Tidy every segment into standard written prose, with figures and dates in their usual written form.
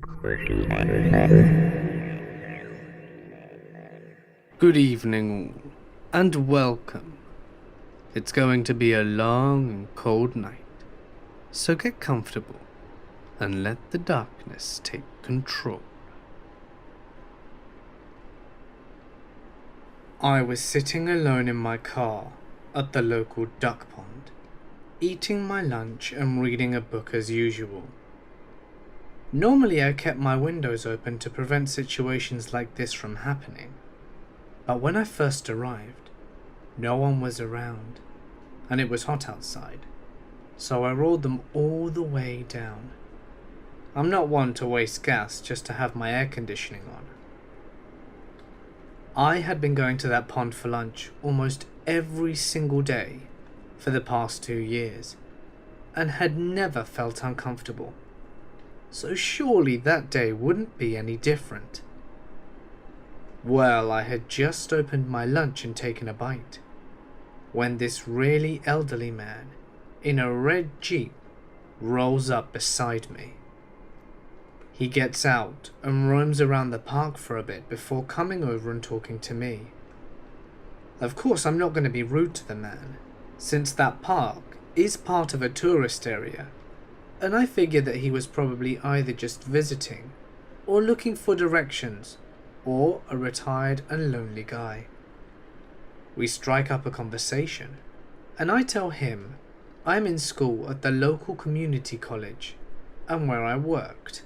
Good evening, all, and welcome. It's going to be a long and cold night, so get comfortable and let the darkness take control. I was sitting alone in my car at the local duck pond, eating my lunch and reading a book as usual. Normally I kept my windows open to prevent situations like this from happening, but when I first arrived, no one was around, and it was hot outside, so I rolled them all the way down. I'm not one to waste gas just to have my air conditioning on. I had been going to that pond for lunch almost every single day for the past 2 years, and had never felt uncomfortable. So surely that day wouldn't be any different. Well, I had just opened my lunch and taken a bite, when this really elderly man in a red Jeep rolls up beside me. He gets out and roams around the park for a bit before coming over and talking to me. Of course, I'm not going to be rude to the man, since that park is part of a tourist area, and I figured that he was probably either just visiting or looking for directions, or a retired and lonely guy. We strike up a conversation, and I tell him I'm in school at the local community college and where I worked.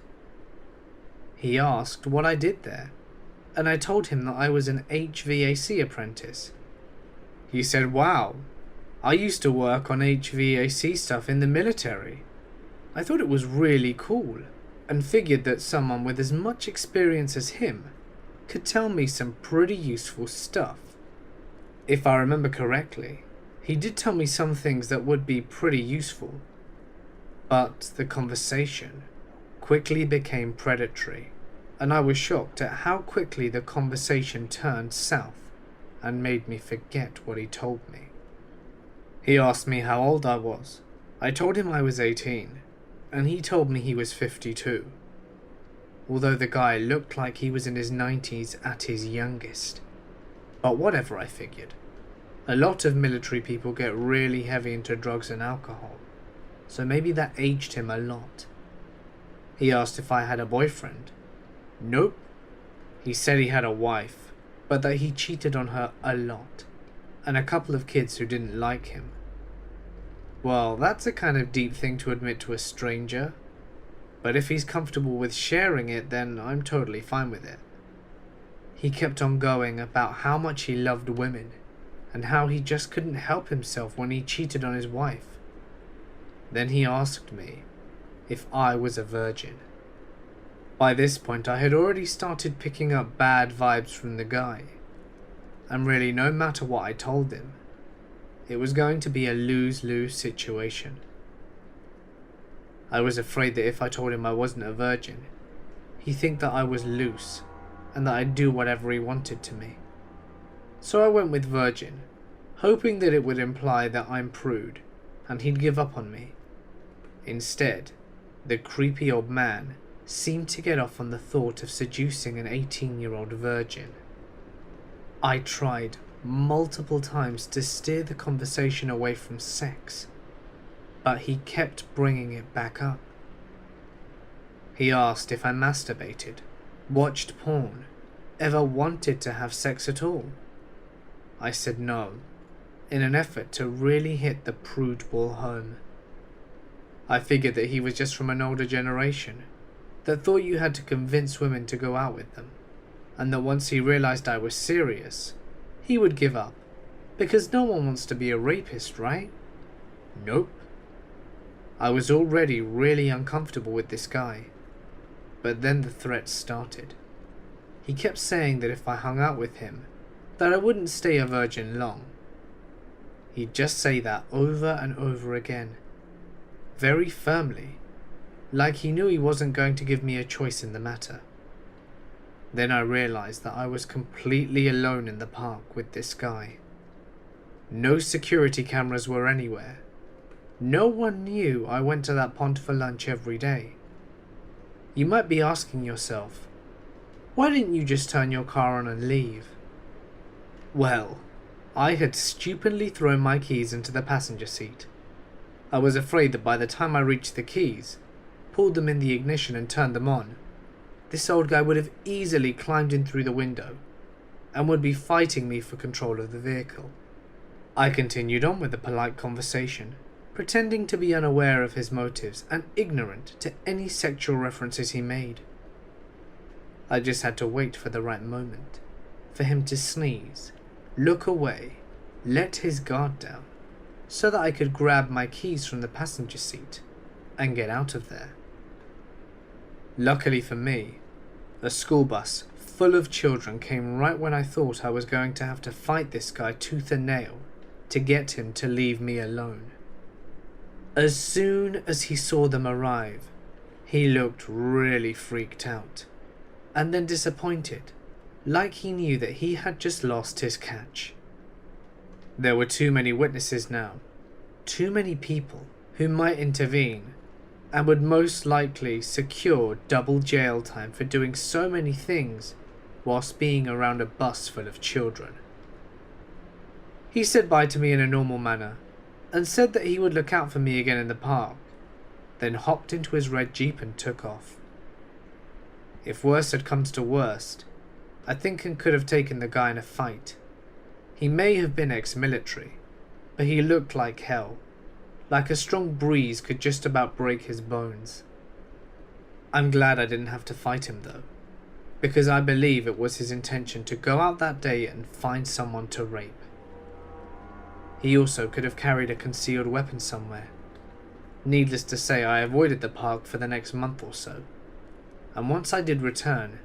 He asked what I did there, and I told him that I was an HVAC apprentice. He said, "Wow, I used to work on HVAC stuff in the military." I thought it was really cool, and figured that someone with as much experience as him could tell me some pretty useful stuff. If I remember correctly, he did tell me some things that would be pretty useful, but the conversation quickly became predatory, and I was shocked at how quickly the conversation turned south and made me forget what he told me. He asked me how old I was. I told him I was 18, and he told me he was 52. Although the guy looked like he was in his 90s at his youngest. But whatever, I figured. A lot of military people get really heavy into drugs and alcohol, so maybe that aged him a lot. He asked if I had a boyfriend. Nope. He said he had a wife, but that he cheated on her a lot, and a couple of kids who didn't like him. Well, that's a kind of deep thing to admit to a stranger, but if he's comfortable with sharing it, then I'm totally fine with it. He kept on going about how much he loved women, and how he just couldn't help himself when he cheated on his wife. Then he asked me if I was a virgin. By this point, I had already started picking up bad vibes from the guy, and really no matter what I told him, it was going to be a lose-lose situation. I was afraid that if I told him I wasn't a virgin, he'd think that I was loose, and that I'd do whatever he wanted to me. So I went with virgin, hoping that it would imply that I'm prude, and he'd give up on me. Instead, the creepy old man seemed to get off on the thought of seducing an 18-year-old virgin. I tried multiple times to steer the conversation away from sex, but he kept bringing it back up. He asked if I masturbated, watched porn, ever wanted to have sex at all. I said no, in an effort to really hit the prude ball home. I figured that he was just from an older generation that thought you had to convince women to go out with them, and that once he realized I was serious, he would give up, because no one wants to be a rapist, right? Nope. I was already really uncomfortable with this guy, but then the threats started. He kept saying that if I hung out with him, that I wouldn't stay a virgin long. He'd just say that over and over again, very firmly, like he knew he wasn't going to give me a choice in the matter. Then I realized that I was completely alone in the park with this guy. No security cameras were anywhere. No one knew I went to that pond for lunch every day. You might be asking yourself, why didn't you just turn your car on and leave? Well, I had stupidly thrown my keys into the passenger seat. I was afraid that by the time I reached the keys, pulled them in the ignition and turned them on, this old guy would have easily climbed in through the window and would be fighting me for control of the vehicle. I continued on with the polite conversation, pretending to be unaware of his motives and ignorant to any sexual references he made. I just had to wait for the right moment, for him to sneeze, look away, let his guard down, so that I could grab my keys from the passenger seat and get out of there. Luckily for me, a school bus full of children came right when I thought I was going to have to fight this guy tooth and nail to get him to leave me alone. As soon as he saw them arrive, he looked really freaked out, and then disappointed, like he knew that he had just lost his catch. There were too many witnesses now, too many people who might intervene and would most likely secure double jail time for doing so many things whilst being around a bus full of children. He said bye to me in a normal manner and said that he would look out for me again in the park, then hopped into his red Jeep and took off. If worst had come to worst, I think I could have taken the guy in a fight. He may have been ex-military, but he looked like hell, like a strong breeze could just about break his bones. I'm glad I didn't have to fight him though, because I believe it was his intention to go out that day and find someone to rape. He also could have carried a concealed weapon somewhere. Needless to say, I avoided the park for the next month or so, and once I did return,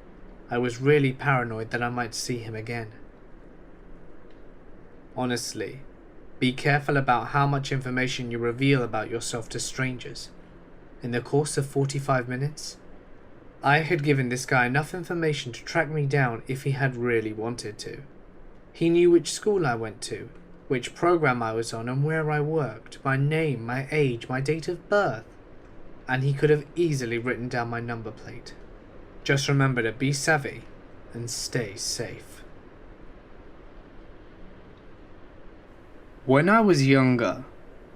I was really paranoid that I might see him again. Honestly, be careful about how much information you reveal about yourself to strangers. In the course of 45 minutes, I had given this guy enough information to track me down if he had really wanted to. He knew which school I went to, which program I was on and where I worked, my name, my age, my date of birth, and he could have easily written down my number plate. Just remember to be savvy and stay safe. When I was younger,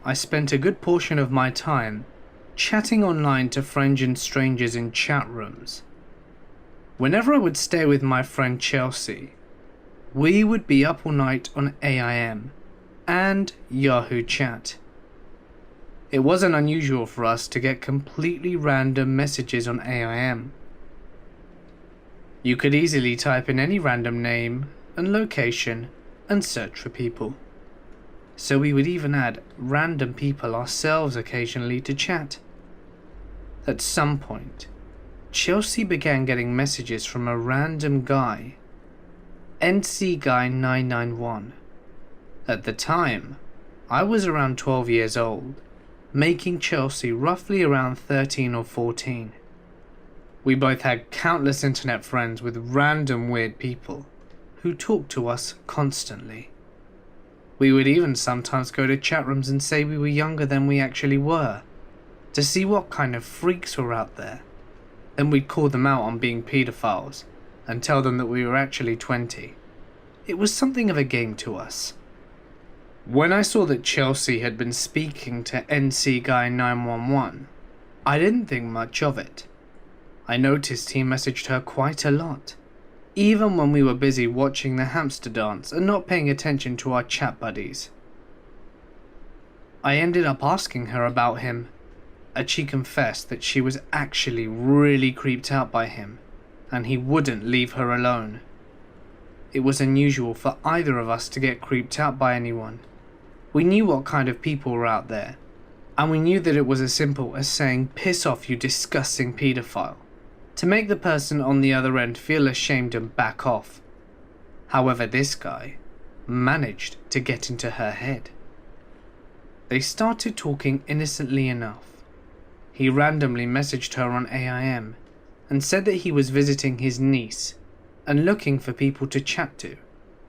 I spent a good portion of my time chatting online to friends and strangers in chat rooms. Whenever I would stay with my friend Chelsea, we would be up all night on AIM and Yahoo Chat. It wasn't unusual for us to get completely random messages on AIM. You could easily type in any random name and location and search for people. So we would even add random people ourselves occasionally to chat. At some point, Chelsea began getting messages from a random guy, NC Guy 991. At the time, I was around 12 years old, making Chelsea roughly around 13 or 14. We both had countless internet friends with random weird people who talked to us constantly. We would even sometimes go to chat rooms and say we were younger than we actually were, to see what kind of freaks were out there. Then we'd call them out on being paedophiles and tell them that we were actually 20. It was something of a game to us. When I saw that Chelsea had been speaking to NC Guy 911, I didn't think much of it. I noticed he messaged her quite a lot, even when we were busy watching the hamster dance and not paying attention to our chat buddies. I ended up asking her about him, and she confessed that she was actually really creeped out by him, and he wouldn't leave her alone. It was unusual for either of us to get creeped out by anyone. We knew what kind of people were out there, and we knew that it was as simple as saying, "Piss off, you disgusting paedophile," to make the person on the other end feel ashamed and back off. However, this guy managed to get into her head. They started talking innocently enough. He randomly messaged her on AIM and said that he was visiting his niece and looking for people to chat to,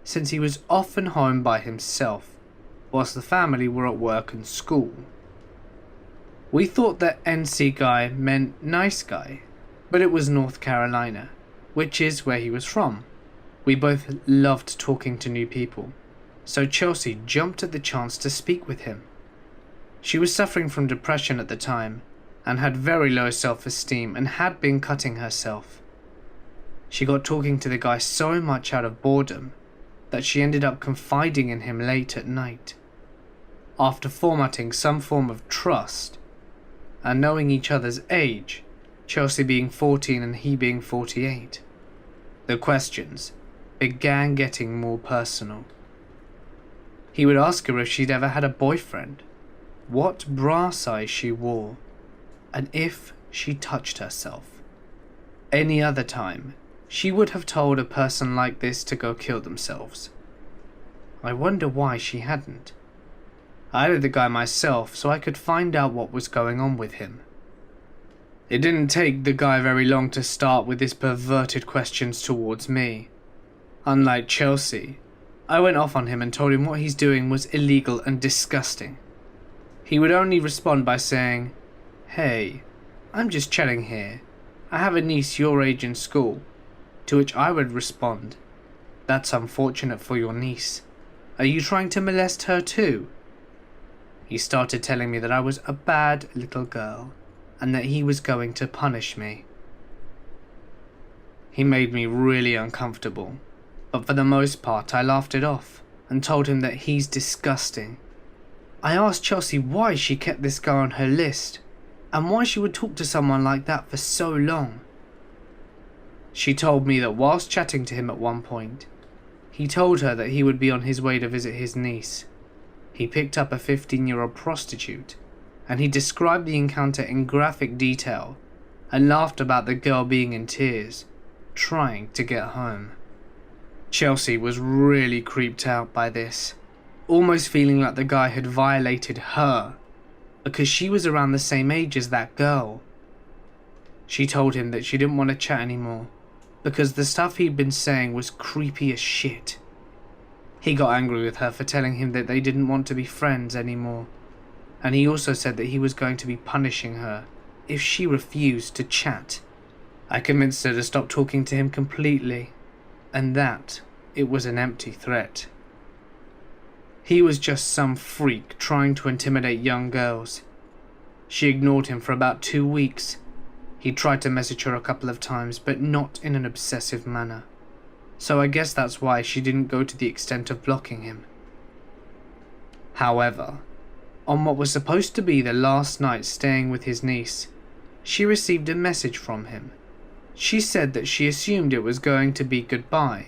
since he was often home by himself, whilst the family were at work and school. We thought that NC Guy meant nice guy, but it was North Carolina, which is where he was from. We both loved talking to new people, so Chelsea jumped at the chance to speak with him. She was suffering from depression at the time and had very low self-esteem and had been cutting herself. She got talking to the guy so much out of boredom that she ended up confiding in him late at night. After formatting some form of trust and knowing each other's age, Chelsea being 14 and he being 48, the questions began getting more personal. He would ask her if she'd ever had a boyfriend, what bra size she wore, and if she touched herself. Any other time, she would have told a person like this to go kill themselves. I wonder why she hadn't. I added the guy myself so I could find out what was going on with him. It didn't take the guy very long to start with his perverted questions towards me. Unlike Chelsea, I went off on him and told him what he's doing was illegal and disgusting. He would only respond by saying, "Hey, I'm just chatting here. I have a niece your age in school." To which I would respond, "That's unfortunate for your niece. Are you trying to molest her too?" He started telling me that I was a bad little girl and that he was going to punish me. He made me really uncomfortable, but for the most part I laughed it off and told him that he's disgusting. I asked Chelsea why she kept this guy on her list and why she would talk to someone like that for so long. She told me that whilst chatting to him at one point, he told her that he would be on his way to visit his niece. He picked up a 15-year-old prostitute, and he described the encounter in graphic detail and laughed about the girl being in tears, trying to get home. Chelsea was really creeped out by this, almost feeling like the guy had violated her because she was around the same age as that girl. She told him that she didn't want to chat anymore because the stuff he'd been saying was creepy as shit. He got angry with her for telling him that they didn't want to be friends anymore, and he also said that he was going to be punishing her if she refused to chat. I convinced her to stop talking to him completely, and that it was an empty threat. He was just some freak trying to intimidate young girls. She ignored him for about 2 weeks. He tried to message her a couple of times, but not in an obsessive manner. So I guess that's why she didn't go to the extent of blocking him. However, on what was supposed to be the last night staying with his niece, she received a message from him. She said that she assumed it was going to be goodbye,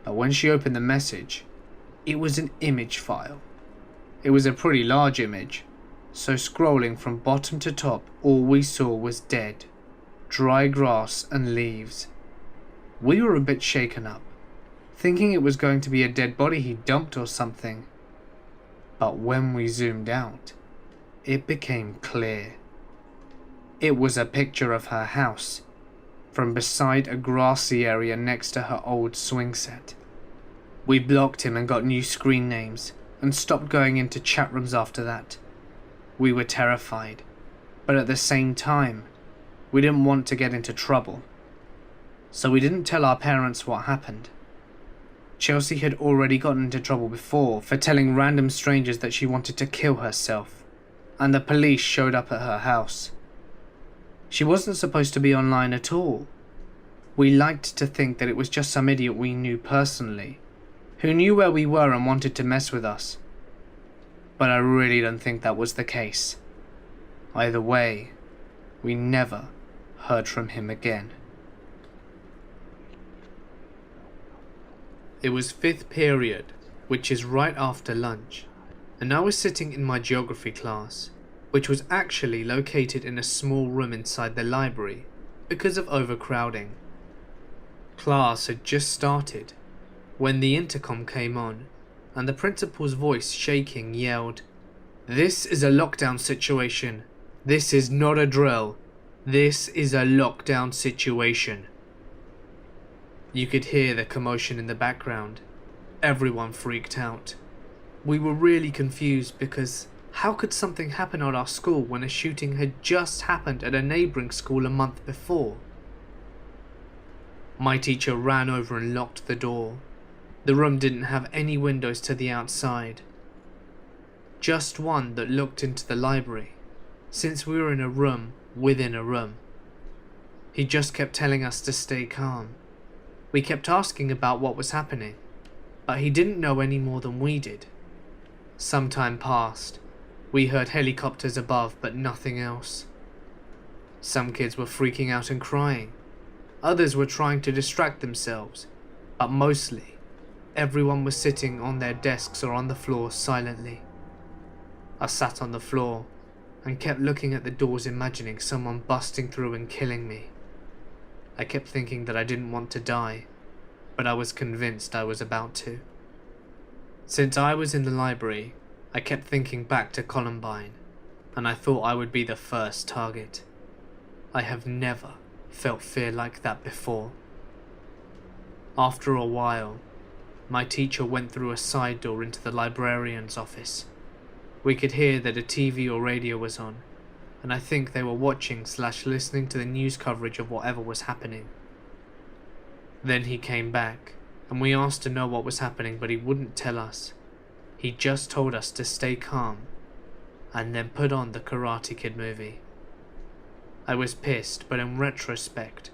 but when she opened the message, it was an image file. It was a pretty large image, so scrolling from bottom to top, all we saw was dead, dry grass and leaves. We were a bit shaken up, thinking it was going to be a dead body he dumped or something. But when we zoomed out, it became clear. It was a picture of her house, from beside a grassy area next to her old swing set. We blocked him and got new screen names, and stopped going into chat rooms after that. We were terrified, but at the same time, we didn't want to get into trouble. So we didn't tell our parents what happened. Chelsea had already gotten into trouble before for telling random strangers that she wanted to kill herself, and the police showed up at her house. She wasn't supposed to be online at all. We liked to think that it was just some idiot we knew personally, who knew where we were and wanted to mess with us. But I really don't think that was the case. Either way, we never heard from him again. It was 5th period, which is right after lunch, and I was sitting in my geography class, which was actually located in a small room inside the library because of overcrowding. Class had just started when the intercom came on and the principal's voice shaking yelled, "This is a lockdown situation. This is not a drill. This is a lockdown situation." You could hear the commotion in the background. Everyone freaked out. We were really confused because how could something happen at our school when a shooting had just happened at a neighbouring school a month before? My teacher ran over and locked the door. The room didn't have any windows to the outside, just one that looked into the library, since we were in a room within a room. He just kept telling us to stay calm. We kept asking about what was happening, but he didn't know any more than we did. Some time passed. We heard helicopters above, but nothing else. Some kids were freaking out and crying. Others were trying to distract themselves, but mostly, everyone was sitting on their desks or on the floor silently. I sat on the floor and kept looking at the doors, imagining someone busting through and killing me. I kept thinking that I didn't want to die, but I was convinced I was about to. Since I was in the library, I kept thinking back to Columbine, and I thought I would be the first target. I have never felt fear like that before. After a while, my teacher went through a side door into the librarian's office. We could hear that a TV or radio was on, and I think they were watching/listening to the news coverage of whatever was happening. Then he came back, and we asked to know what was happening, but he wouldn't tell us. He just told us to stay calm, and then put on the Karate Kid movie. I was pissed, but in retrospect,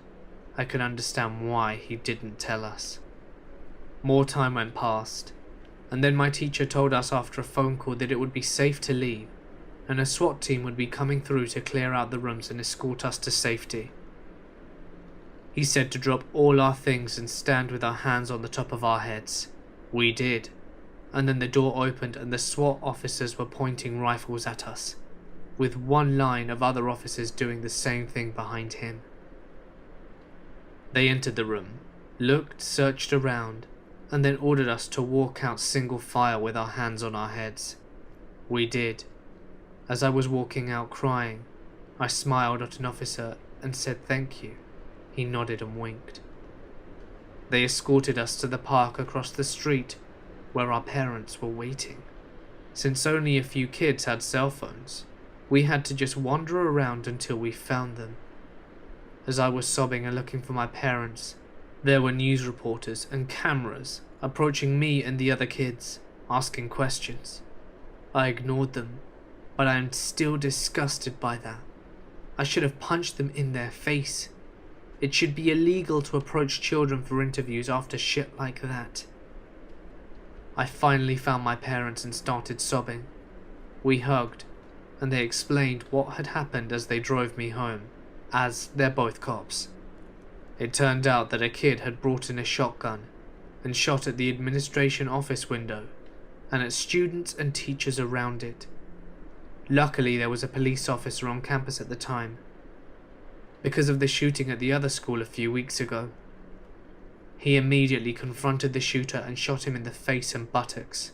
I could understand why he didn't tell us. More time went past, and then my teacher told us after a phone call that it would be safe to leave, and a SWAT team would be coming through to clear out the rooms and escort us to safety. He said to drop all our things and stand with our hands on the top of our heads. We did, and then the door opened and the SWAT officers were pointing rifles at us, with one line of other officers doing the same thing behind him. They entered the room, looked, searched around, and then ordered us to walk out single file with our hands on our heads. We did. As I was walking out crying, I smiled at an officer and said thank you. He nodded and winked. They escorted us to the park across the street, where our parents were waiting. Since only a few kids had cell phones, we had to just wander around until we found them. As I was sobbing and looking for my parents, there were news reporters and cameras approaching me and the other kids, asking questions. I ignored them, but I am still disgusted by that. I should have punched them in their face. It should be illegal to approach children for interviews after shit like that. I finally found my parents and started sobbing. We hugged, and they explained what had happened as they drove me home, as they're both cops. It turned out that a kid had brought in a shotgun and shot at the administration office window and at students and teachers around it. Luckily, there was a police officer on campus at the time, because of the shooting at the other school a few weeks ago. He immediately confronted the shooter and shot him in the face and buttocks,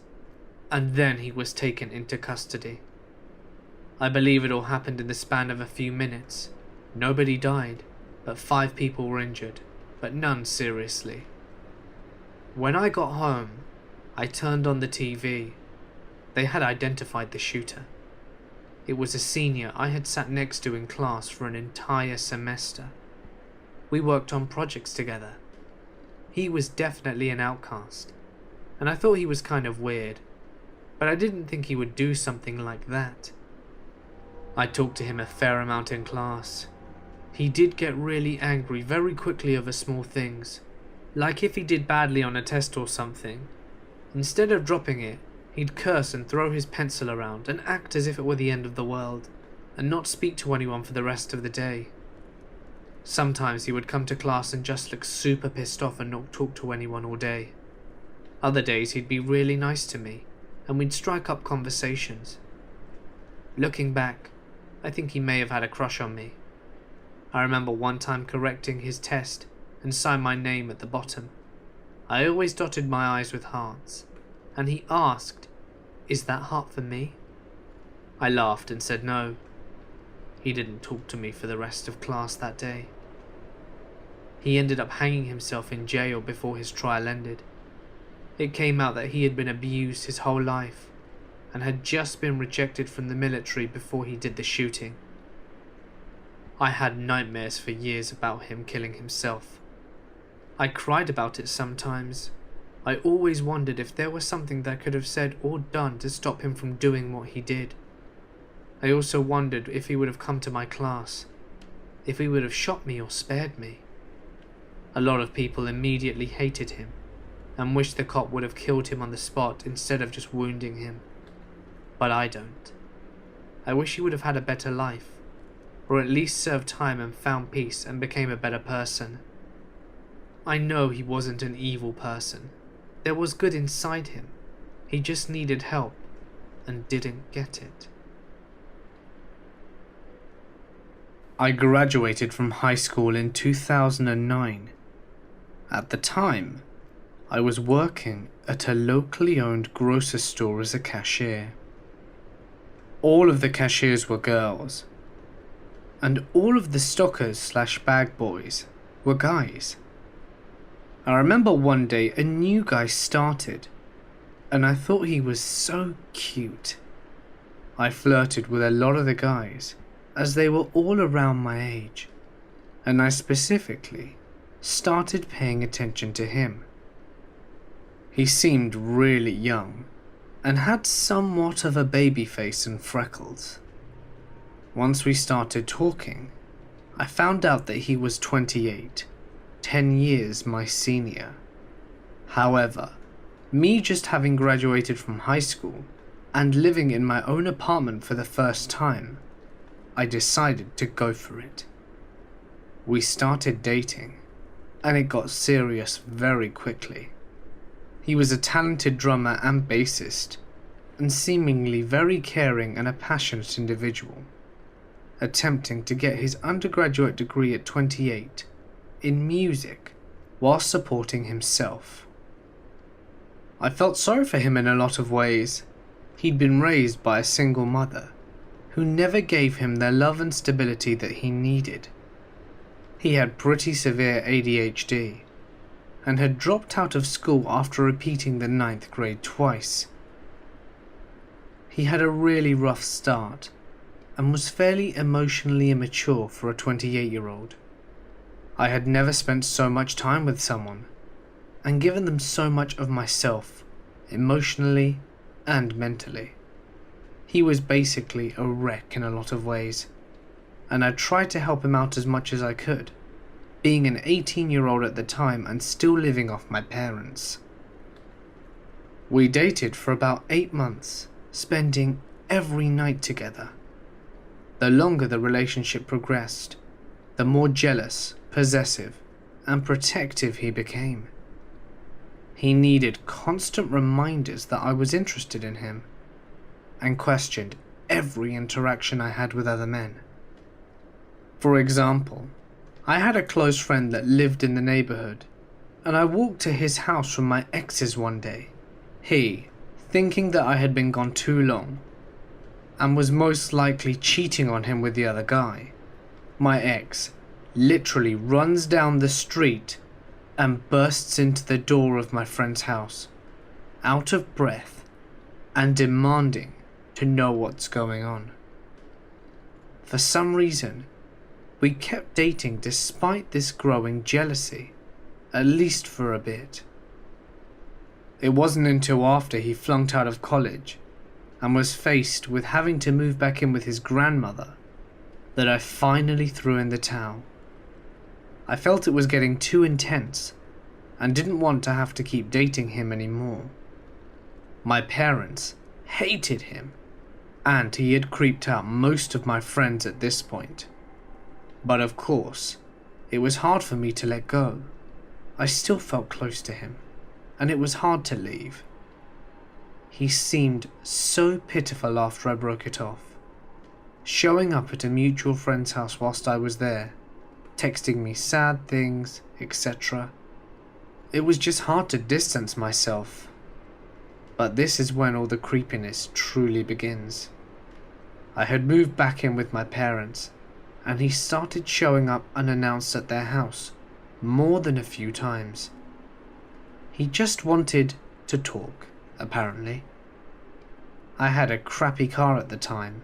and then he was taken into custody. I believe it all happened in the span of a few minutes. Nobody died, but 5 people were injured, but none seriously. When I got home, I turned on the TV. They had identified the shooter. It was a senior I had sat next to in class for an entire semester. We worked on projects together. He was definitely an outcast, and I thought he was kind of weird, but I didn't think he would do something like that. I talked to him a fair amount in class. He did get really angry very quickly over small things, like if he did badly on a test or something. Instead of dropping it, he'd curse and throw his pencil around and act as if it were the end of the world, and not speak to anyone for the rest of the day. Sometimes he would come to class and just look super pissed off and not talk to anyone all day. Other days he'd be really nice to me, and we'd strike up conversations. Looking back, I think he may have had a crush on me. I remember one time correcting his test and signed my name at the bottom. I always dotted my I's with hearts, and he asked, "Is that heart for me?" I laughed and said no. He didn't talk to me for the rest of class that day. He ended up hanging himself in jail before his trial ended. It came out that he had been abused his whole life and had just been rejected from the military before he did the shooting. I had nightmares for years about him killing himself. I cried about it sometimes. I always wondered if there was something that I could have said or done to stop him from doing what he did. I also wondered if he would have come to my class, if he would have shot me or spared me. A lot of people immediately hated him and wished the cop would have killed him on the spot instead of just wounding him. But I don't. I wish he would have had a better life, or at least served time and found peace and became a better person. I know he wasn't an evil person. There was good inside him. He just needed help and didn't get it. I graduated from high school in 2009. At the time, I was working at a locally owned grocery store as a cashier. All of the cashiers were girls, and all of the stockers/bag boys were guys. I remember one day a new guy started, and I thought he was so cute. I flirted with a lot of the guys, as they were all around my age, and I specifically started paying attention to him. He seemed really young, and had somewhat of a baby face and freckles. Once we started talking, I found out that he was 28, 10 years my senior. However, me just having graduated from high school and living in my own apartment for the first time, I decided to go for it. We started dating, and it got serious very quickly. He was a talented drummer and bassist, and seemingly very caring and a passionate individual, attempting to get his undergraduate degree at 28 in music while supporting himself. I felt sorry for him in a lot of ways. He'd been raised by a single mother who never gave him the love and stability that he needed. He had pretty severe ADHD and had dropped out of school after repeating the 9th grade twice. He had a really rough start and was fairly emotionally immature for a 28-year-old. I had never spent so much time with someone and given them so much of myself, emotionally and mentally. He was basically a wreck in a lot of ways, and I tried to help him out as much as I could, being an 18-year-old at the time and still living off my parents. We dated for about 8 months, spending every night together. The longer the relationship progressed, the more jealous, possessive, and protective he became. He needed constant reminders that I was interested in him, and questioned every interaction I had with other men. For example, I had a close friend that lived in the neighborhood, and I walked to his house from my ex's one day. He, thinking that I had been gone too long, and was most likely cheating on him with the other guy, my ex literally runs down the street and bursts into the door of my friend's house, out of breath and demanding to know what's going on. For some reason, we kept dating despite this growing jealousy, at least for a bit. It wasn't until after he flunked out of college and was faced with having to move back in with his grandmother that I finally threw in the towel. I felt it was getting too intense and didn't want to have to keep dating him anymore. My parents hated him, and he had creeped out most of my friends at this point. But of course, it was hard for me to let go. I still felt close to him, and it was hard to leave. He seemed so pitiful after I broke it off, showing up at a mutual friend's house whilst I was there, texting me sad things, etc. It was just hard to distance myself. But this is when all the creepiness truly begins. I had moved back in with my parents, and he started showing up unannounced at their house more than a few times. He just wanted to talk, apparently. I had a crappy car at the time,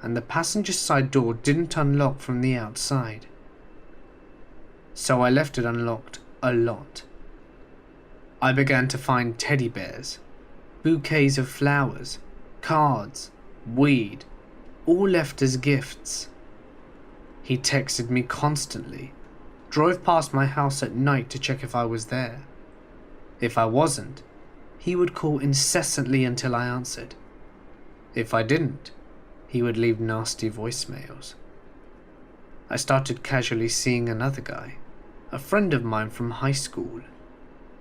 and the passenger side door didn't unlock from the outside. So I left it unlocked a lot. I began to find teddy bears, bouquets of flowers, cards, weed, all left as gifts. He texted me constantly, drove past my house at night to check if I was there. If I wasn't, he would call incessantly until I answered. If I didn't, he would leave nasty voicemails. I started casually seeing another guy, a friend of mine from high school.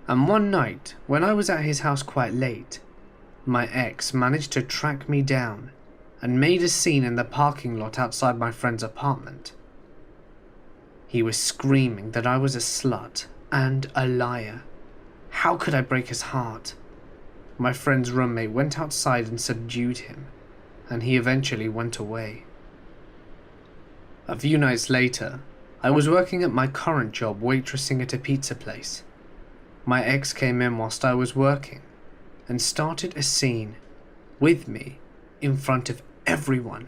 And one night, when I was at his house quite late, my ex managed to track me down and made a scene in the parking lot outside my friend's apartment. He was screaming that I was a slut and a liar. How could I break his heart? My friend's roommate went outside and subdued him, and he eventually went away. A few nights later, I was working at my current job waitressing at a pizza place. My ex came in whilst I was working and started a scene with me in front of everyone,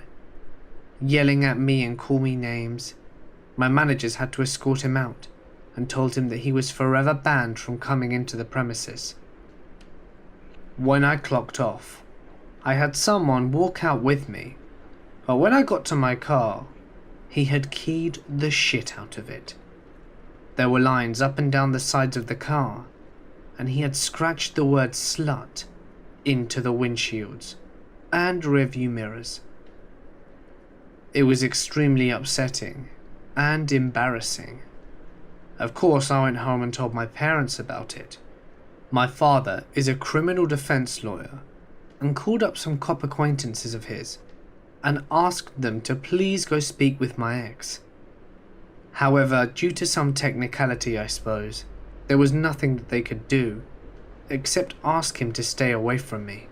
yelling at me and call me names. My managers had to escort him out and told him that he was forever banned from coming into the premises. When I clocked off, I had someone walk out with me, but when I got to my car, he had keyed the shit out of it. There were lines up and down the sides of the car, and he had scratched the word slut into the windshields and rearview mirrors. It was extremely upsetting and embarrassing. Of course, I went home and told my parents about it. My father is a criminal defense lawyer and called up some cop acquaintances of his and asked them to please go speak with my ex. However, due to some technicality, I suppose, there was nothing that they could do except ask him to stay away from me.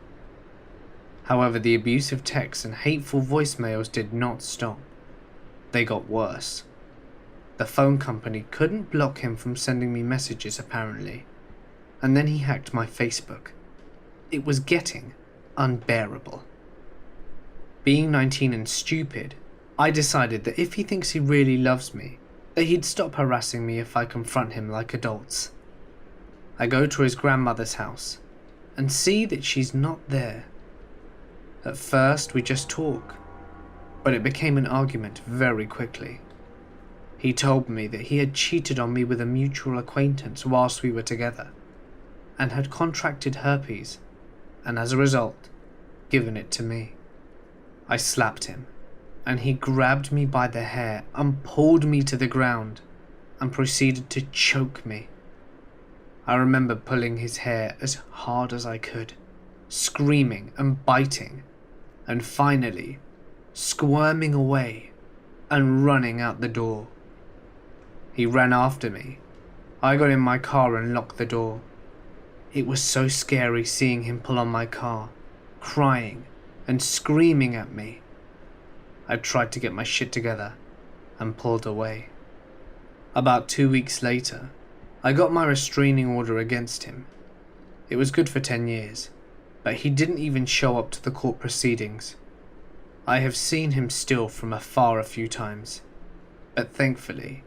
However, the abusive texts and hateful voicemails did not stop. They got worse. The phone company couldn't block him from sending me messages apparently, and then he hacked my Facebook. It was getting unbearable. Being 19 and stupid, I decided that if he thinks he really loves me, that he'd stop harassing me if I confront him like adults. I go to his grandmother's house and see that she's not there. At first we just talk, but it became an argument very quickly. He told me that he had cheated on me with a mutual acquaintance whilst we were together, and had contracted herpes, and as a result, given it to me. I slapped him, and he grabbed me by the hair and pulled me to the ground, and proceeded to choke me. I remember pulling his hair as hard as I could, screaming and biting, and finally squirming away and running out the door. He ran after me. I got in my car and locked the door. It was so scary seeing him pull on my car, crying and screaming at me. I tried to get my shit together and pulled away. About 2 weeks later, I got my restraining order against him. It was good for 10 years, but he didn't even show up to the court proceedings. I have seen him still from afar a few times, but thankfully,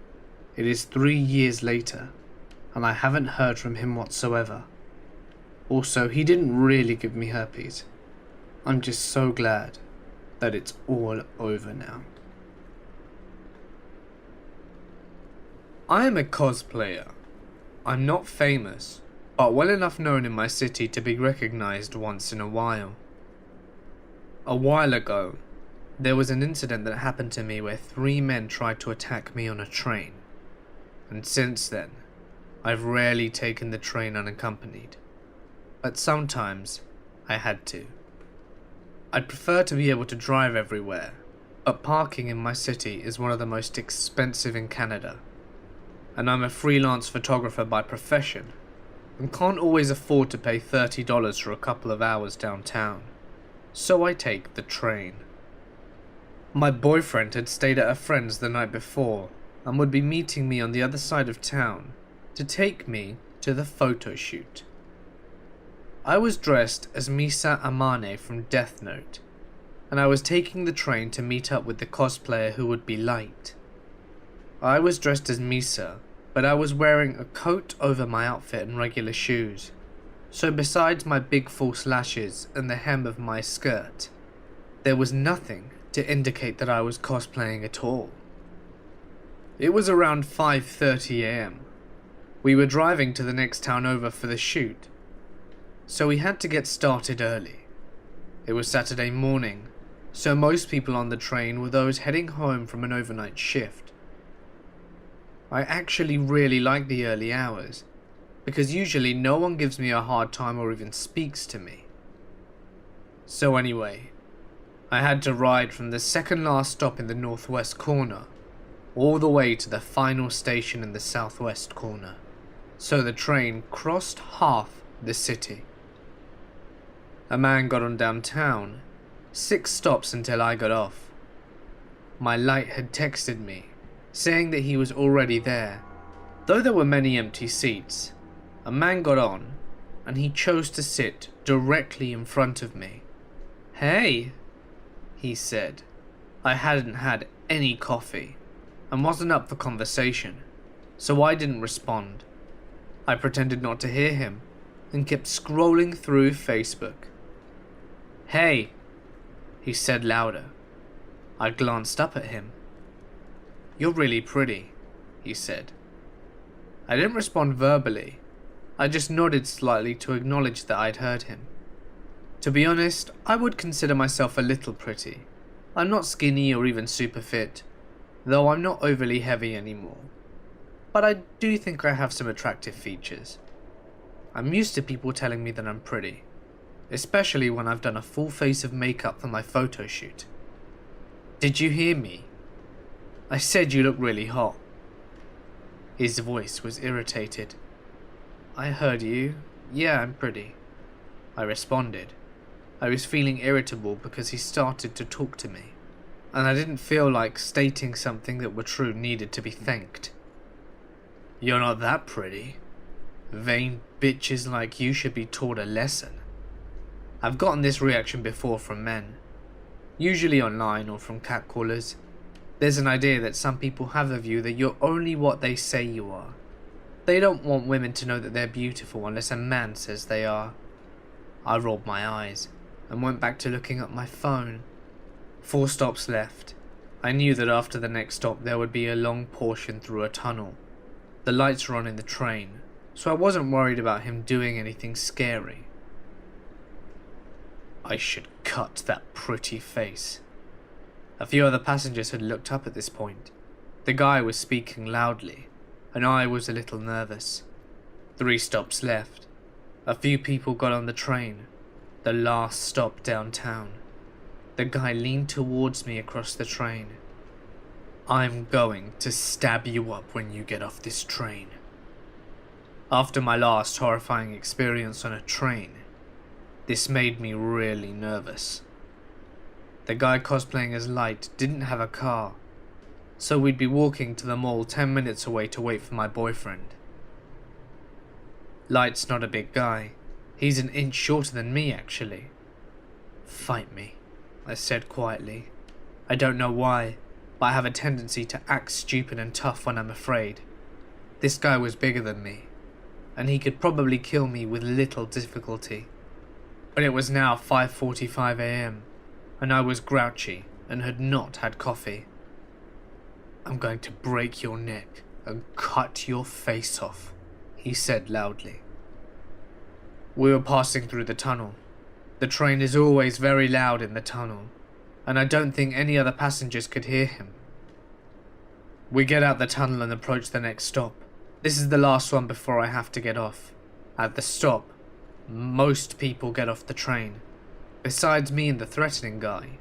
it is 3 years later, and I haven't heard from him whatsoever. Also, he didn't really give me herpes. I'm just so glad that it's all over now. I am a cosplayer. I'm not famous, but well enough known in my city to be recognized once in a while. A while ago, there was an incident that happened to me where 3 men tried to attack me on a train, and since then, I've rarely taken the train unaccompanied, but sometimes I had to. I'd prefer to be able to drive everywhere, but parking in my city is one of the most expensive in Canada, and I'm a freelance photographer by profession and can't always afford to pay $30 for a couple of hours downtown, so I take the train. My boyfriend had stayed at a friend's the night before and would be meeting me on the other side of town to take me to the photo shoot. I was dressed as Misa Amane from Death Note, and I was taking the train to meet up with the cosplayer who would be Light. I was dressed as Misa, but I was wearing a coat over my outfit and regular shoes, so besides my big false lashes and the hem of my skirt, there was nothing to indicate that I was cosplaying at all. It was around 5:30 AM. We were driving to the next town over for the shoot, so we had to get started early. It was Saturday morning, so most people on the train were those heading home from an overnight shift. I actually really like the early hours, because usually no one gives me a hard time or even speaks to me. So anyway, I had to ride from the second last stop in the northwest corner all the way to the final station in the southwest corner, so the train crossed half the city. A man got on downtown, 6 stops until I got off. My light had texted me, saying that he was already there. Though there were many empty seats, a man got on, and he chose to sit directly in front of me. "Hey," he said. I hadn't had any coffee, and wasn't up for conversation, so I didn't respond. I pretended not to hear him, and kept scrolling through Facebook. "Hey," he said louder. I glanced up at him. "You're really pretty," he said. I didn't respond verbally. I just nodded slightly to acknowledge that I'd heard him. To be honest, I would consider myself a little pretty. I'm not skinny or even super fit, though I'm not overly heavy anymore. But I do think I have some attractive features. I'm used to people telling me that I'm pretty, especially when I've done a full face of makeup for my photo shoot. "Did you hear me? I said you look really hot." His voice was irritated. "I heard you. Yeah, I'm pretty," I responded. I was feeling irritable because he started to talk to me, and I didn't feel like stating something that were true needed to be thanked. "You're not that pretty. Vain bitches like you should be taught a lesson." I've gotten this reaction before from men, usually online or from catcallers. There's an idea that some people have of you that you're only what they say you are. They don't want women to know that they're beautiful unless a man says they are. I rolled my eyes and went back to looking at my phone. 4 stops left. I knew that after the next stop there would be a long portion through a tunnel. The lights were on in the train, so I wasn't worried about him doing anything scary. I should cut that pretty face. A few other passengers had looked up at this point. The guy was speaking loudly, and I was a little nervous. 3 stops left. A few people got on the train, the last stop downtown. The guy leaned towards me across the train. "I'm going to stab you up when you get off this train." After my last horrifying experience on a train, this made me really nervous. The guy cosplaying as Light didn't have a car, so we'd be walking to the mall 10 minutes away to wait for my boyfriend. Light's not a big guy. He's an inch shorter than me, actually. "Fight me," I said quietly. I don't know why, but I have a tendency to act stupid and tough when I'm afraid. This guy was bigger than me, and he could probably kill me with little difficulty. But it was now 5:45 AM, and I was grouchy and had not had coffee. "I'm going to break your neck and cut your face off," he said loudly. We were passing through the tunnel. The train is always very loud in the tunnel, and I don't think any other passengers could hear him. We get out the tunnel and approach the next stop. This is the last one before I have to get off. At the stop, most people get off the train. Besides me and the threatening guy,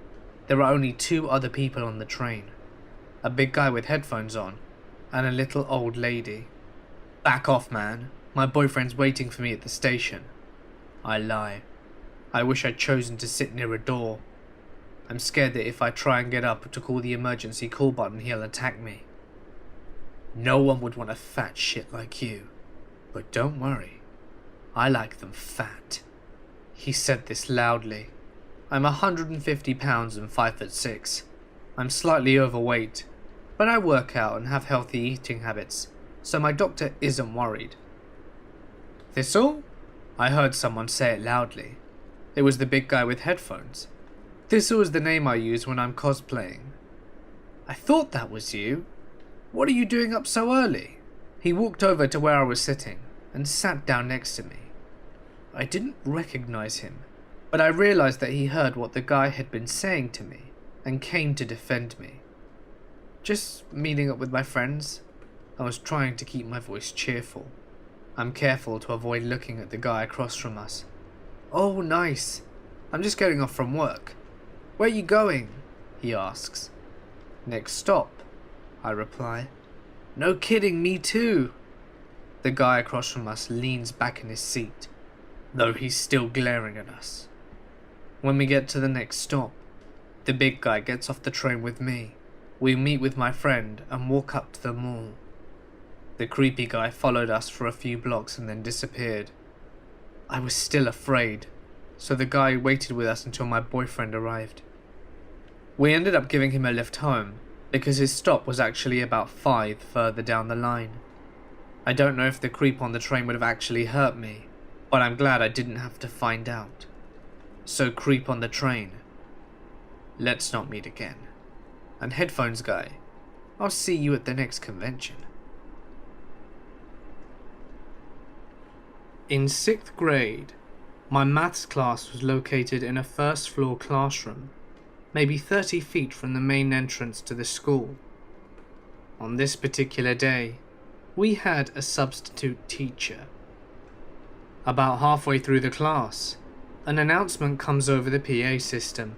there are only 2 other people on the train. A big guy with headphones on, and a little old lady. "Back off, man. My boyfriend's waiting for me at the station." I lie. I wish I'd chosen to sit near a door. I'm scared that if I try and get up to call the emergency call button, he'll attack me. "No one would want a fat shit like you. But don't worry, I like them fat." He said this loudly. I'm 150 pounds and 5'6". I'm slightly overweight, but I work out and have healthy eating habits, so my doctor isn't worried. Thistle? I heard someone say it loudly. It was the big guy with headphones. Thistle is the name I use when I'm cosplaying. I thought that was you. What are you doing up so early? He walked over to where I was sitting and sat down next to me. I didn't recognize him, but I realized that he heard what the guy had been saying to me and came to defend me. Just meeting up with my friends. I was trying to keep my voice cheerful. I'm careful to avoid looking at the guy across from us. Oh, nice. I'm just getting off from work. Where are you going? He asks. Next stop, I reply. No kidding, me too. The guy across from us leans back in his seat, though he's still glaring at us. When we get to the next stop, the big guy gets off the train with me. We meet with my friend and walk up to the mall. The creepy guy followed us for a few blocks and then disappeared. I was still afraid, so the guy waited with us until my boyfriend arrived. We ended up giving him a lift home because his stop was actually about 5 further down the line. I don't know if the creep on the train would have actually hurt me, but I'm glad I didn't have to find out. So creep on the train, let's not meet again. And headphones guy, I'll see you at the next convention. In 6th grade, my maths class was located in a first floor classroom, maybe 30 feet from the main entrance to the school. On this particular day, we had a substitute teacher. About halfway through the class, an announcement comes over the PA system.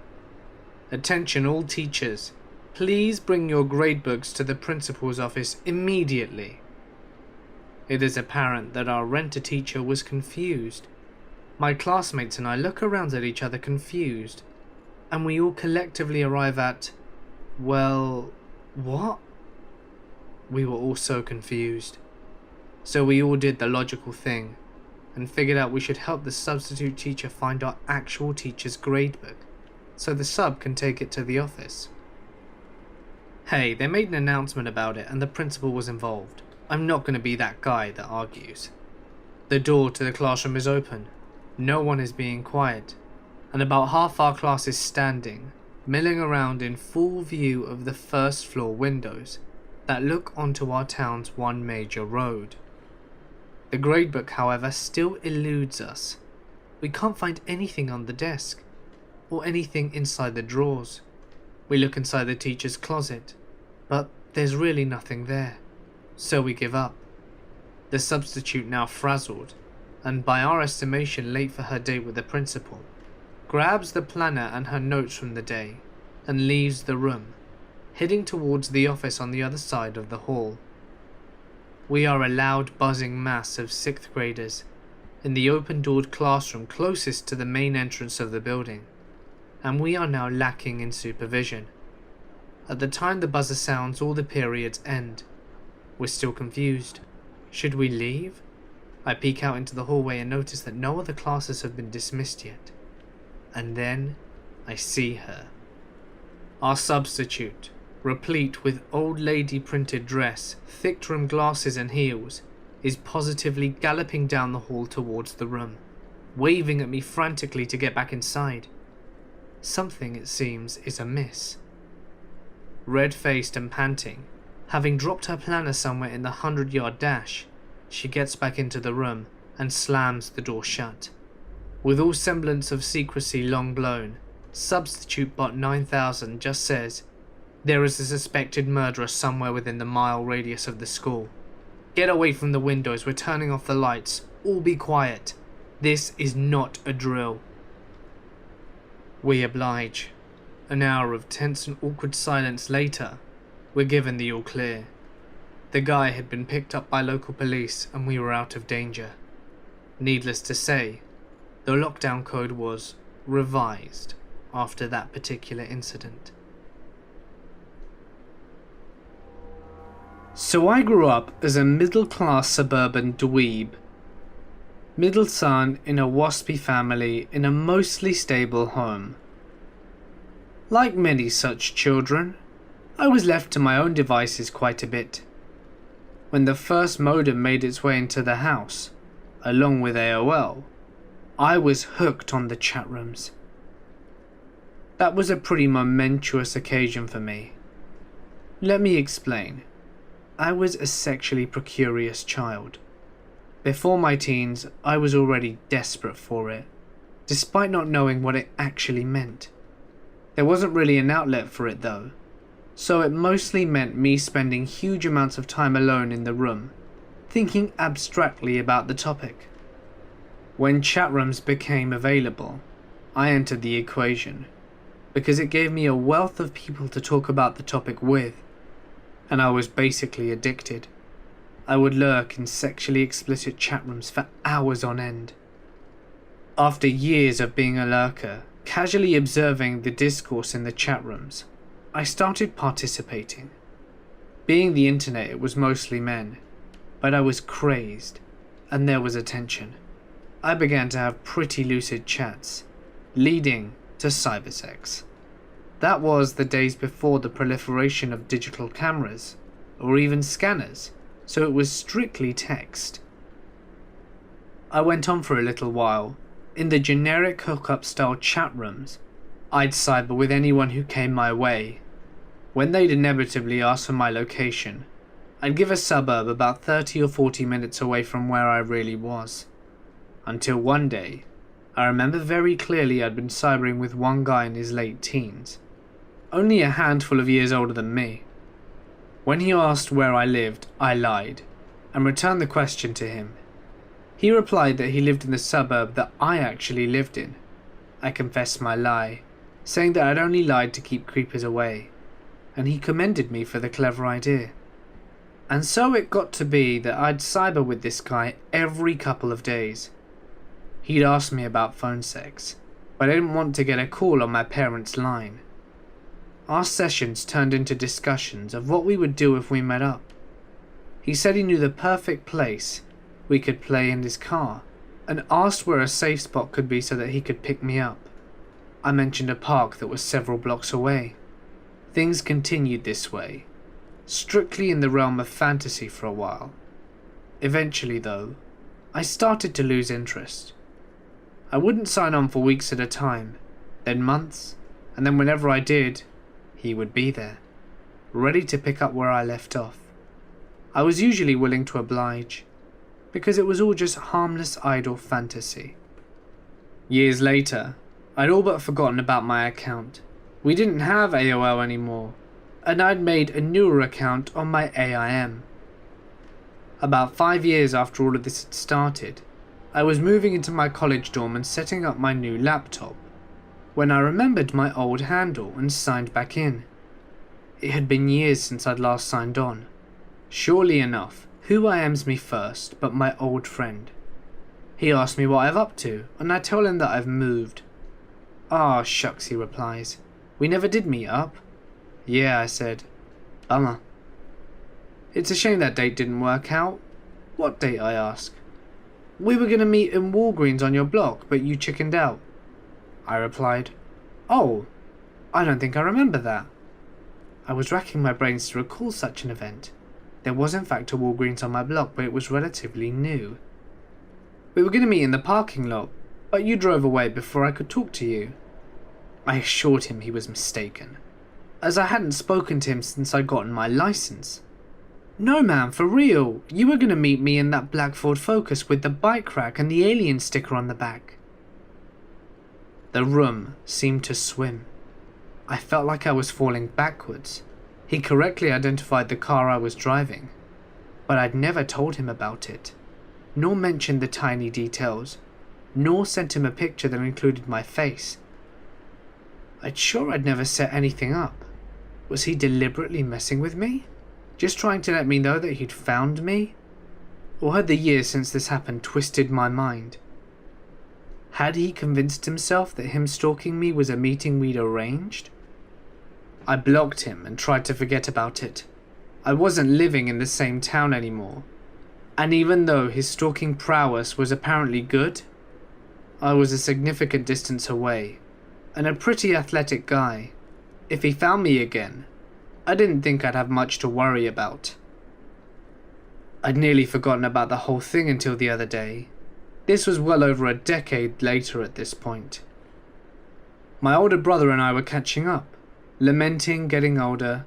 Attention all teachers, please bring your gradebooks to the principal's office immediately. It is apparent that our renter-teacher was confused. My classmates and I look around at each other confused, and we all collectively arrive at, well, what? We were all so confused. So we all did the logical thing, and figured out we should help the substitute teacher find our actual teacher's gradebook, so the sub can take it to the office. Hey, they made an announcement about it and the principal was involved. I'm not going to be that guy that argues. The door to the classroom is open. No one is being quiet. And about half our class is standing, milling around in full view of the first floor windows that look onto our town's one major road. The gradebook, however, still eludes us. We can't find anything on the desk, or anything inside the drawers. We look inside the teacher's closet, but there's really nothing there. So we give up. The substitute, now frazzled, and by our estimation late for her date with the principal, grabs the planner and her notes from the day, and leaves the room, heading towards the office on the other side of the hall. We are a loud buzzing mass of 6th graders in the open-doored classroom closest to the main entrance of the building, and we are now lacking in supervision. At the time the buzzer sounds, all the periods end. We're still confused. Should we leave? I peek out into the hallway and notice that no other classes have been dismissed yet. And then I see her. Our substitute, replete with old lady printed dress, thick trimmed glasses and heels, is positively galloping down the hall towards the room, waving at me frantically to get back inside. Something, it seems, is amiss. Red-faced and panting, having dropped her planner somewhere in the 100-yard dash, she gets back into the room and slams the door shut. With all semblance of secrecy long blown, Substitute Bot 9000 just says, "There is a suspected murderer somewhere within the mile radius of the school. Get away from the windows, we're turning off the lights, all be quiet. This is not a drill." We oblige. An hour of tense and awkward silence later, we're given the all clear. The guy had been picked up by local police and we were out of danger. Needless to say, the lockdown code was revised after that particular incident. So I grew up as a middle-class suburban dweeb. Middle son in a waspy family in a mostly stable home. Like many such children, I was left to my own devices quite a bit. when the first modem made its way into the house, along with AOL, I was hooked on the chat rooms. That was a pretty momentous occasion for me. Let me explain. I was a sexually precarious child. Before my teens, I was already desperate for it, despite not knowing what it actually meant. There wasn't really an outlet for it though, so it mostly meant me spending huge amounts of time alone in the room, thinking abstractly about the topic. When chat rooms became available, I entered the equation, because it gave me a wealth of people to talk about the topic with, and I was basically addicted. I would lurk in sexually explicit chat rooms for hours on end. After years of being a lurker, casually observing the discourse in the chat rooms, I started participating. Being the internet, it was mostly men, but I was crazed, and there was attention. I began to have pretty lucid chats, leading to cybersex. That was the days before the proliferation of digital cameras, or even scanners, so it was strictly text. I went on for a little while. In the generic hookup style chat rooms, I'd cyber with anyone who came my way. When they'd inevitably ask for my location, I'd give a suburb about 30 or 40 minutes away from where I really was. Until one day, I remember very clearly I'd been cybering with one guy in his late teens, only a handful of years older than me. When he asked where I lived, I lied, and returned the question to him. He replied that he lived in the suburb that I actually lived in. I confessed my lie, saying that I'd only lied to keep creepers away, and he commended me for the clever idea. And so it got to be that I'd cyber with this guy every couple of days. He'd ask me about phone sex, but I didn't want to get a call on my parents' line. Our sessions turned into discussions of what we would do if we met up. He said he knew the perfect place we could play in his car, and asked where a safe spot could be so that he could pick me up. I mentioned a park that was several blocks away. Things continued this way, strictly in the realm of fantasy for a while. Eventually though, I started to lose interest. I wouldn't sign on for weeks at a time, then months, and then whenever I did, he would be there, ready to pick up where I left off. I was usually willing to oblige, because it was all just harmless idle fantasy. Years later, I'd all but forgotten about my account. We didn't have AOL anymore, and I'd made a newer account on my AIM. About 5 years after all of this had started, I was moving into my college dorm and setting up my new laptop, when I remembered my old handle and signed back in. It had been years since I'd last signed on. Surely enough, who IMs me first but my old friend? He asks me what I'm up to, and I tell him that I've moved. "Ah, shucks," he replies. "We never did meet up." "Yeah," I said. "Bummer." "It's a shame that date didn't work out." "What date?" I ask. "We were going to meet in Walgreens on your block, but you chickened out." I replied, "Oh, I don't think I remember that." I was racking my brains to recall such an event. There was in fact a Walgreens on my block, but it was relatively new. "We were going to meet in the parking lot, but you drove away before I could talk to you." I assured him he was mistaken, as I hadn't spoken to him since I'd gotten my license. "No man, for real, you were going to meet me in that black Ford Focus with the bike rack and the alien sticker on the back." The room seemed to swim. I felt like I was falling backwards. He correctly identified the car I was driving, but I'd never told him about it, nor mentioned the tiny details, nor sent him a picture that included my face. I'd sure I'd never set anything up. Was he deliberately messing with me? Just trying to let me know that he'd found me? Or had the years since this happened twisted my mind? Had he convinced himself that him stalking me was a meeting we'd arranged? I blocked him and tried to forget about it. I wasn't living in the same town anymore, and even though his stalking prowess was apparently good, I was a significant distance away, and a pretty athletic guy. If he found me again, I didn't think I'd have much to worry about. I'd nearly forgotten about the whole thing until the other day. This was well over a decade later at this point. My older brother and I were catching up, lamenting getting older.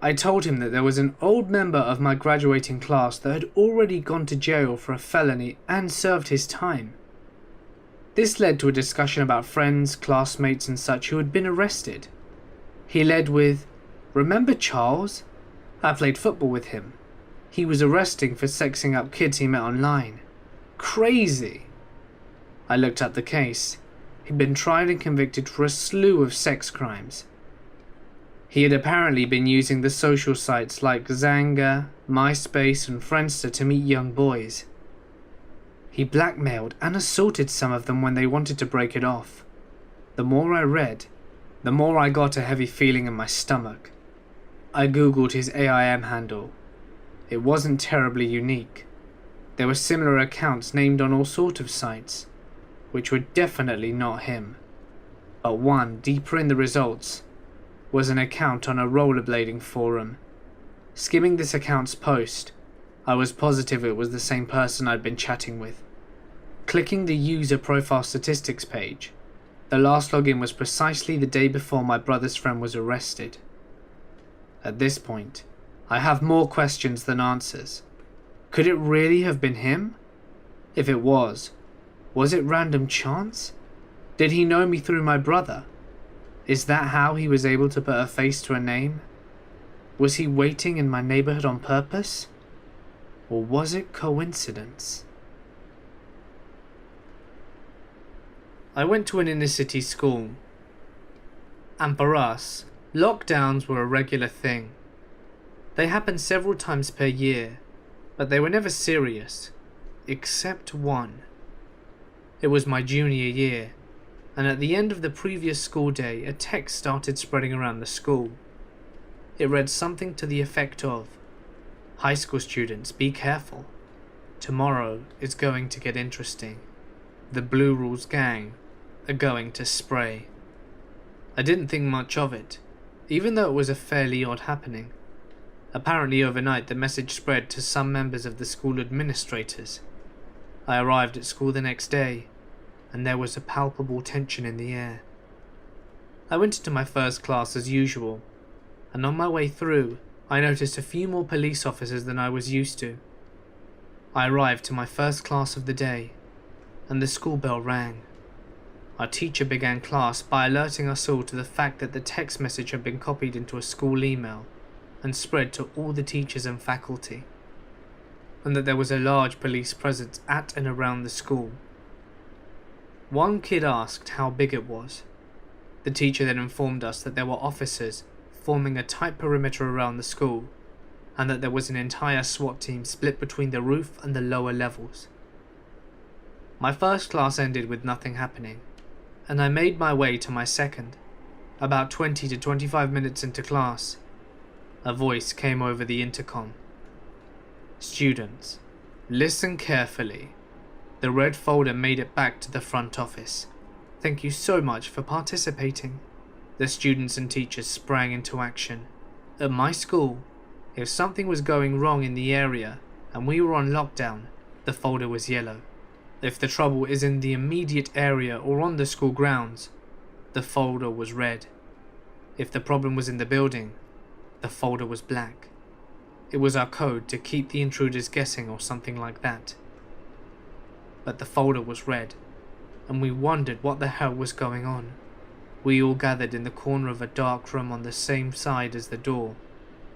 I told him that there was an old member of my graduating class that had already gone to jail for a felony and served his time. This led to a discussion about friends, classmates and such who had been arrested. He led with, "Remember Charles? I played football with him. He was arrested for sexing up kids he met online. Crazy." I looked up the case. He'd been tried and convicted for a slew of sex crimes. He had apparently been using the social sites like Xanga, MySpace and Friendster to meet young boys. He blackmailed and assaulted some of them when they wanted to break it off. The more I read, the more I got a heavy feeling in my stomach. I googled his AIM handle. It wasn't terribly unique. There were similar accounts named on all sorts of sites, which were definitely not him. But one, deeper in the results, was an account on a rollerblading forum. Skimming this account's post, I was positive it was the same person I'd been chatting with. Clicking the user profile statistics page, the last login was precisely the day before my brother's friend was arrested. At this point, I have more questions than answers. Could it really have been him? If it was it random chance? Did he know me through my brother? Is that how he was able to put a face to a name? Was he waiting in my neighborhood on purpose? Or was it coincidence? I went to an inner city school, and for us, lockdowns were a regular thing. They happened several times per year, but they were never serious, except one. It was my junior year, and at the end of the previous school day, a text started spreading around the school. It read something to the effect of, "High school students, be careful. Tomorrow is going to get interesting. The Blue Rules gang are going to spray." I didn't think much of it, even though it was a fairly odd happening. Apparently overnight the message spread to some members of the school administrators. I arrived at school the next day, and there was a palpable tension in the air. I went into my first class as usual, and on my way through, I noticed a few more police officers than I was used to. I arrived to my first class of the day, and the school bell rang. Our teacher began class by alerting us all to the fact that the text message had been copied into a school email and spread to all the teachers and faculty, and that there was a large police presence at and around the school. One kid asked how big it was. The teacher then informed us that there were officers forming a tight perimeter around the school, and that there was an entire SWAT team split between the roof and the lower levels. My first class ended with nothing happening, and I made my way to my second. About 20 to 25 minutes into class, a voice came over the intercom. "Students, listen carefully. The red folder made it back to the front office. Thank you so much for participating." The students and teachers sprang into action. At my school, if something was going wrong in the area and we were on lockdown, the folder was yellow. If the trouble is in the immediate area or on the school grounds, the folder was red. If the problem was in the building, the folder was black. It was our code to keep the intruders guessing or something like that. But the folder was red, and we wondered what the hell was going on. We all gathered in the corner of a dark room on the same side as the door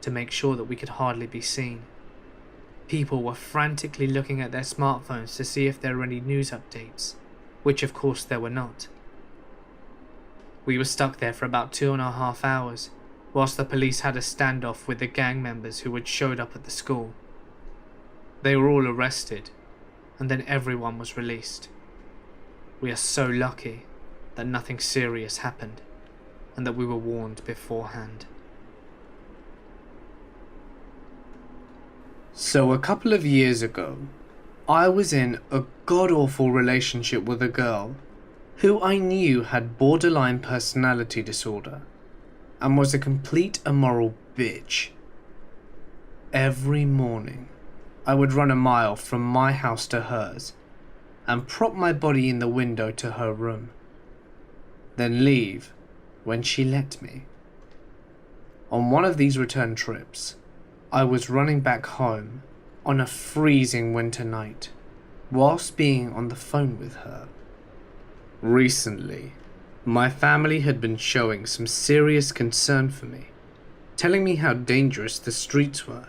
to make sure that we could hardly be seen. People were frantically looking at their smartphones to see if there were any news updates, which of course there were not. We were stuck there for about 2.5 hours, whilst the police had a standoff with the gang members who had showed up at the school. They were all arrested, and then everyone was released. We are so lucky that nothing serious happened, and that we were warned beforehand. So a couple of years ago, I was in a god-awful relationship with a girl who I knew had borderline personality disorder and was a complete immoral bitch. Every morning, I would run a mile from my house to hers and prop my body in the window to her room, then leave when she let me. On one of these return trips, I was running back home on a freezing winter night whilst being on the phone with her. Recently, my family had been showing some serious concern for me, telling me how dangerous the streets were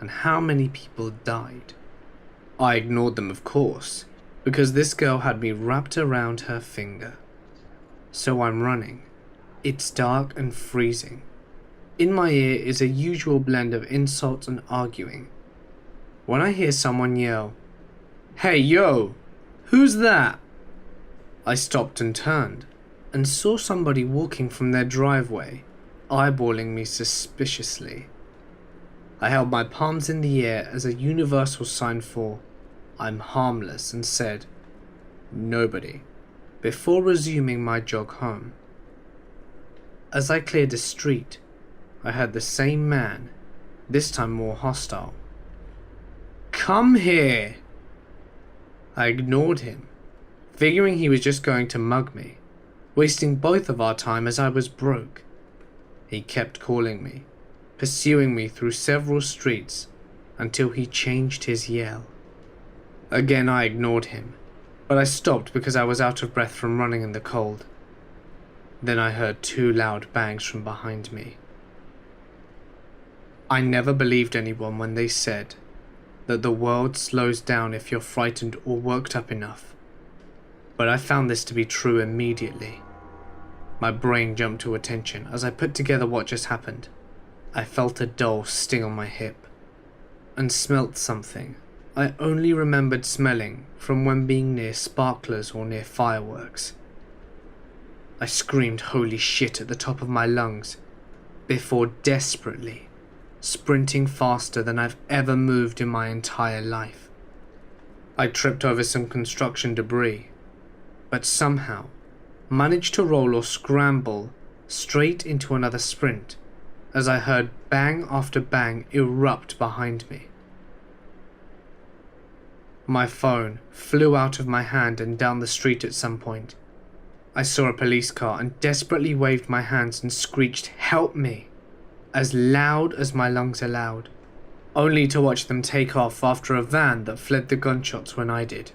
and how many people died. I ignored them, of course, because this girl had me wrapped around her finger. So I'm running. It's dark and freezing. In my ear is a usual blend of insults and arguing. When I hear someone yell, "Hey yo, who's that?" I stopped and turned and saw somebody walking from their driveway, eyeballing me suspiciously. I held my palms in the air as a universal sign for I'm harmless and said, "Nobody," before resuming my jog home. As I cleared the street, I heard the same man, this time more hostile. "Come here!" I ignored him, figuring he was just going to mug me, wasting both of our time as I was broke. He kept calling me, pursuing me through several streets until he changed his yell. Again I ignored him, but I stopped because I was out of breath from running in the cold. Then I heard 2 loud bangs from behind me. I never believed anyone when they said that the world slows down if you're frightened or worked up enough, but I found this to be true immediately. My brain jumped to attention as I put together what just happened. I felt a dull sting on my hip and smelt something I only remembered smelling from when being near sparklers or near fireworks. I screamed "holy shit" at the top of my lungs before desperately sprinting faster than I've ever moved in my entire life. I tripped over some construction debris, but somehow managed to roll or scramble straight into another sprint as I heard bang after bang erupt behind me. My phone flew out of my hand and down the street at some point. I saw a police car and desperately waved my hands and screeched "help me" as loud as my lungs allowed, only to watch them take off after a van that fled the gunshots when I did.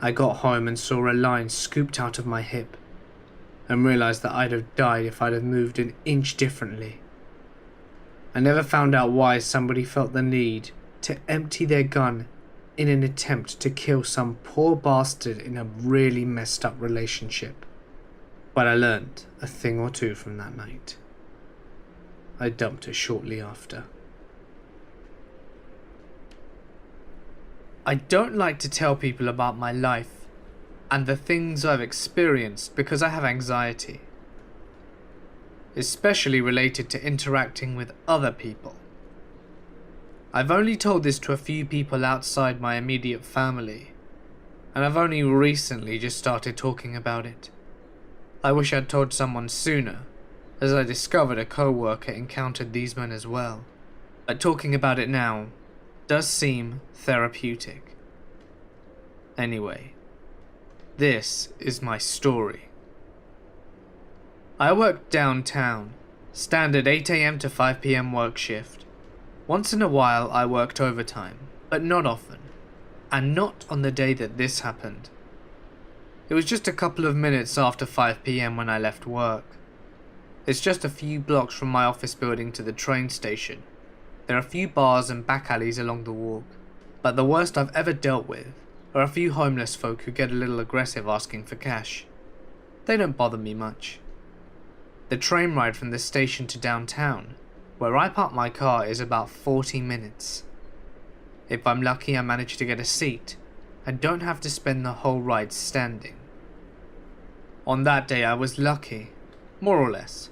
I got home and saw a line scooped out of my hip and realized that I'd have died if I'd have moved an inch differently. I never found out why somebody felt the need to empty their gun in an attempt to kill some poor bastard in a really messed up relationship. But I learned a thing or two from that night. I dumped her shortly after. I don't like to tell people about my life and the things I've experienced because I have anxiety, especially related to interacting with other people. I've only told this to a few people outside my immediate family, and I've only recently just started talking about it. I wish I'd told someone sooner, as I discovered a co-worker encountered these men as well, but talking about it now does seem therapeutic. Anyway, this is my story. I worked downtown, standard 8 AM to 5 PM work shift. Once in a while I worked overtime, but not often, and not on the day that this happened. It was just a couple of minutes after 5 PM when I left work. It's just a few blocks from my office building to the train station. There are a few bars and back alleys along the walk, but the worst I've ever dealt with are a few homeless folk who get a little aggressive asking for cash. They don't bother me much. The train ride from the station to downtown, where I park my car, is about 40 minutes. If I'm lucky, I manage to get a seat and don't have to spend the whole ride standing. On that day I was lucky, more or less.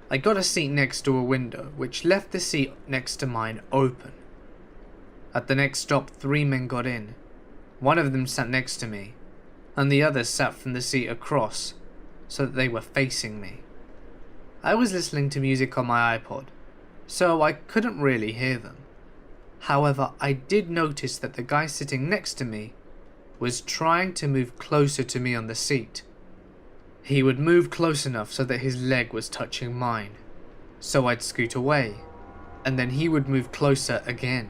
I got a seat next to a window, which left the seat next to mine open. At the next stop, 3 men got in. One of them sat next to me, and the other sat from the seat across, so that they were facing me. I was listening to music on my iPod, so I couldn't really hear them. However, I did notice that the guy sitting next to me was trying to move closer to me on the seat. He would move close enough so that his leg was touching mine, so I'd scoot away, and then he would move closer again.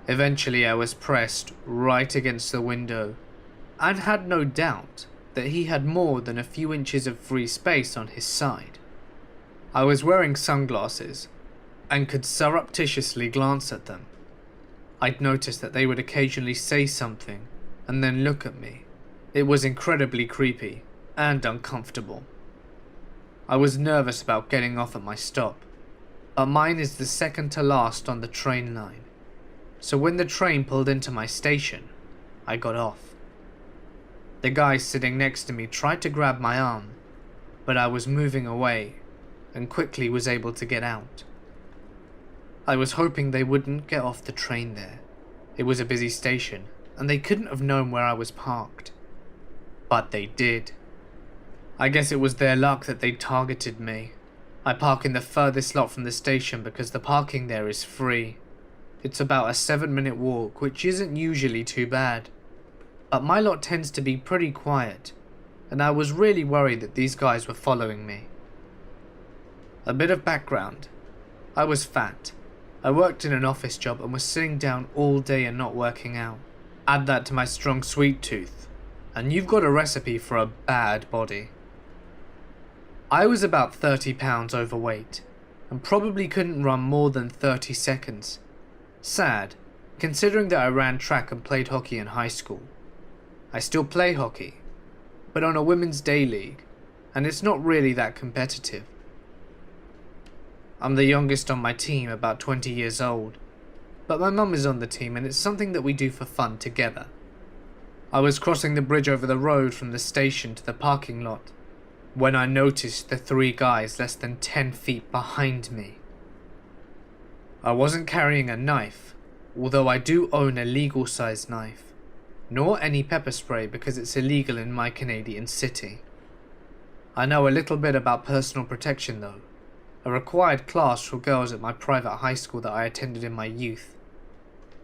Eventually I was pressed right against the window, and had no doubt that he had more than a few inches of free space on his side. I was wearing sunglasses, and could surreptitiously glance at them. I'd noticed that they would occasionally say something, and then look at me. It was incredibly creepy and uncomfortable. I was nervous about getting off at my stop, but mine is the second to last on the train line. So when the train pulled into my station, I got off. The guy sitting next to me tried to grab my arm, but I was moving away and quickly was able to get out. I was hoping they wouldn't get off the train there. It was a busy station and they couldn't have known where I was parked. But they did. I guess it was their luck that they targeted me. I park in the furthest lot from the station because the parking there is free. It's about a 7-minute walk, which isn't usually too bad. But my lot tends to be pretty quiet, and I was really worried that these guys were following me. A bit of background. I was fat. I worked in an office job and was sitting down all day and not working out. Add that to my strong sweet tooth, and you've got a recipe for a bad body. I was about 30 pounds overweight, and probably couldn't run more than 30 seconds. Sad, considering that I ran track and played hockey in high school. I still play hockey, but on a women's day league, and it's not really that competitive. I'm the youngest on my team, about 20 years old, but my mum is on the team and it's something that we do for fun together. I was crossing the bridge over the road from the station to the parking lot when I noticed the 3 guys less than 10 feet behind me. I wasn't carrying a knife, although I do own a legal sized knife, nor any pepper spray because it's illegal in my Canadian city. I know a little bit about personal protection though, a required class for girls at my private high school that I attended in my youth.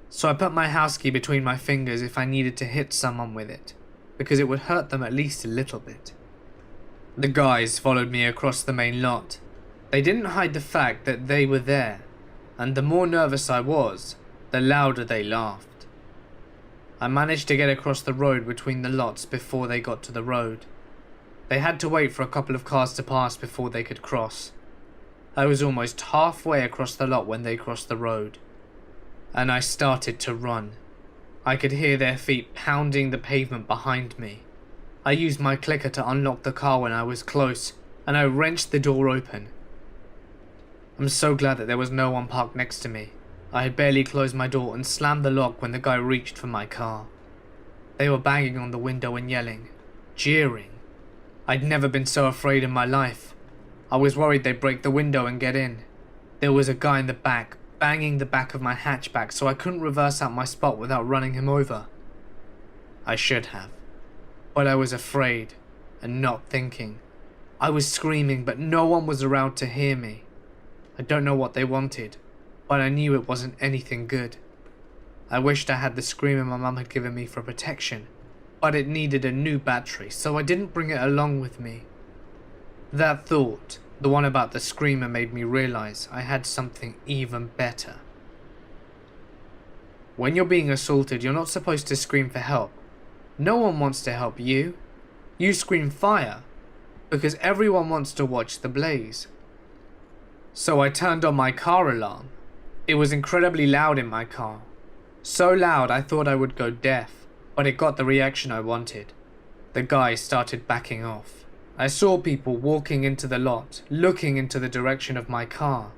So I put my house key between my fingers if I needed to hit someone with it, because it would hurt them at least a little bit. The guys followed me across the main lot. They didn't hide the fact that they were there, and the more nervous I was, the louder they laughed. I managed to get across the road between the lots before they got to the road. They had to wait for a couple of cars to pass before they could cross. I was almost halfway across the lot when they crossed the road, and I started to run. I could hear their feet pounding the pavement behind me. I used my clicker to unlock the car when I was close, and I wrenched the door open. I'm so glad that there was no one parked next to me. I had barely closed my door and slammed the lock when the guy reached for my car. They were banging on the window and yelling, jeering. I'd never been so afraid in my life. I was worried they'd break the window and get in. There was a guy in the back, banging the back of my hatchback, so I couldn't reverse out my spot without running him over. I should have, but I was afraid and not thinking. I was screaming, but no one was around to hear me. I don't know what they wanted, but I knew it wasn't anything good. I wished I had the screamer my mum had given me for protection, but it needed a new battery, so I didn't bring it along with me. That thought, the one about the screamer, made me realize I had something even better. When you're being assaulted, you're not supposed to scream for help. No one wants to help you. You scream fire, because everyone wants to watch the blaze. So I turned on my car alarm. It was incredibly loud in my car. So loud I thought I would go deaf, but it got the reaction I wanted. The guy started backing off. I saw people walking into the lot, looking into the direction of my car.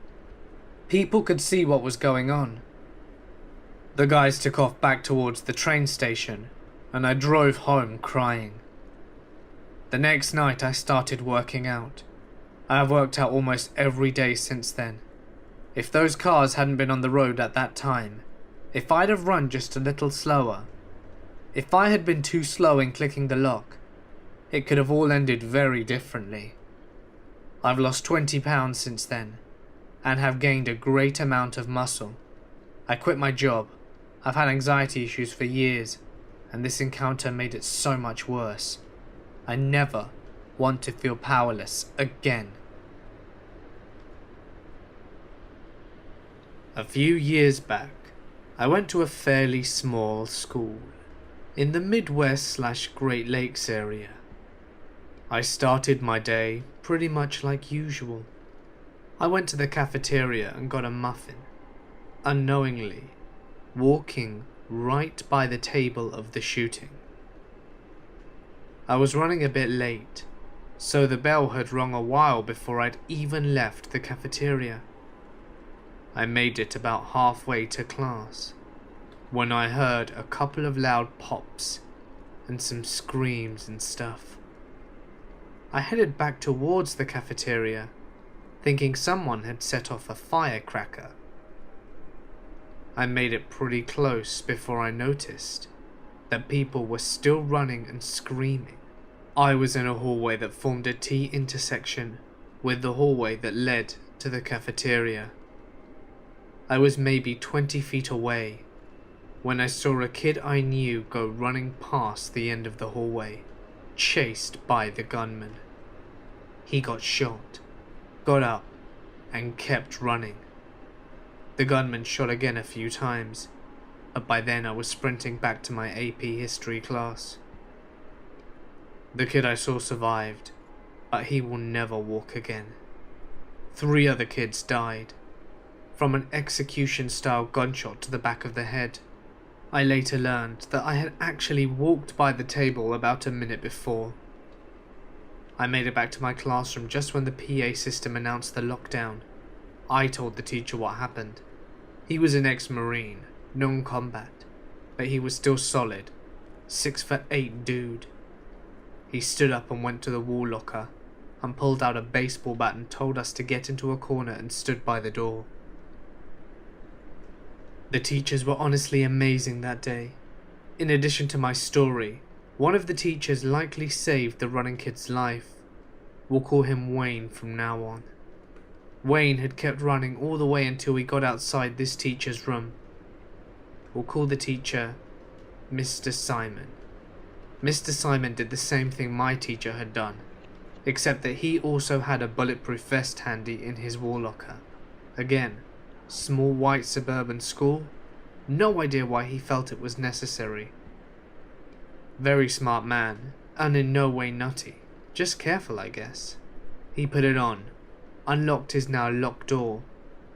People could see what was going on. The guys took off back towards the train station, and I drove home crying. The next night I started working out. I have worked out almost every day since then. If those cars hadn't been on the road at that time, if I'd have run just a little slower, if I had been too slow in clicking the lock, it could have all ended very differently. I've lost 20 pounds since then, and have gained a great amount of muscle. I quit my job. I've had anxiety issues for years, and this encounter made it so much worse. I never want to feel powerless again. A few years back, I went to a fairly small school in the Midwest/Great Lakes area. I started my day pretty much like usual. I went to the cafeteria and got a muffin, unknowingly walking right by the table of the shooting. I was running a bit late, so the bell had rung a while before I'd even left the cafeteria. I made it about halfway to class when I heard a couple of loud pops and some screams and stuff. I headed back towards the cafeteria, thinking someone had set off a firecracker. I made it pretty close before I noticed that people were still running and screaming. I was in a hallway that formed a T intersection with the hallway that led to the cafeteria. I was maybe 20 feet away when I saw a kid I knew go running past the end of the hallway, chased by the gunman. He got shot, got up, and kept running. The gunman shot again a few times, but by then I was sprinting back to my AP history class. The kid I saw survived, but he will never walk again. 3 other kids died from an execution-style gunshot to the back of the head. I later learned that I had actually walked by the table about a minute before. I made it back to my classroom just when the PA system announced the lockdown. I told the teacher what happened. He was an ex-Marine, non-combat, but he was still solid, 6'8" dude. He stood up and went to the wall locker and pulled out a baseball bat and told us to get into a corner and stood by the door. The teachers were honestly amazing that day. In addition to my story, one of the teachers likely saved the running kid's life. We'll call him Wayne from now on. Wayne had kept running all the way until we got outside this teacher's room. We'll call the teacher Mr. Simon. Mr. Simon did the same thing my teacher had done, except that he also had a bulletproof vest handy in his wall locker. Again, small white suburban school, no idea why he felt it was necessary. Very smart man, and in no way nutty, just careful I guess. He put it on, unlocked his now locked door,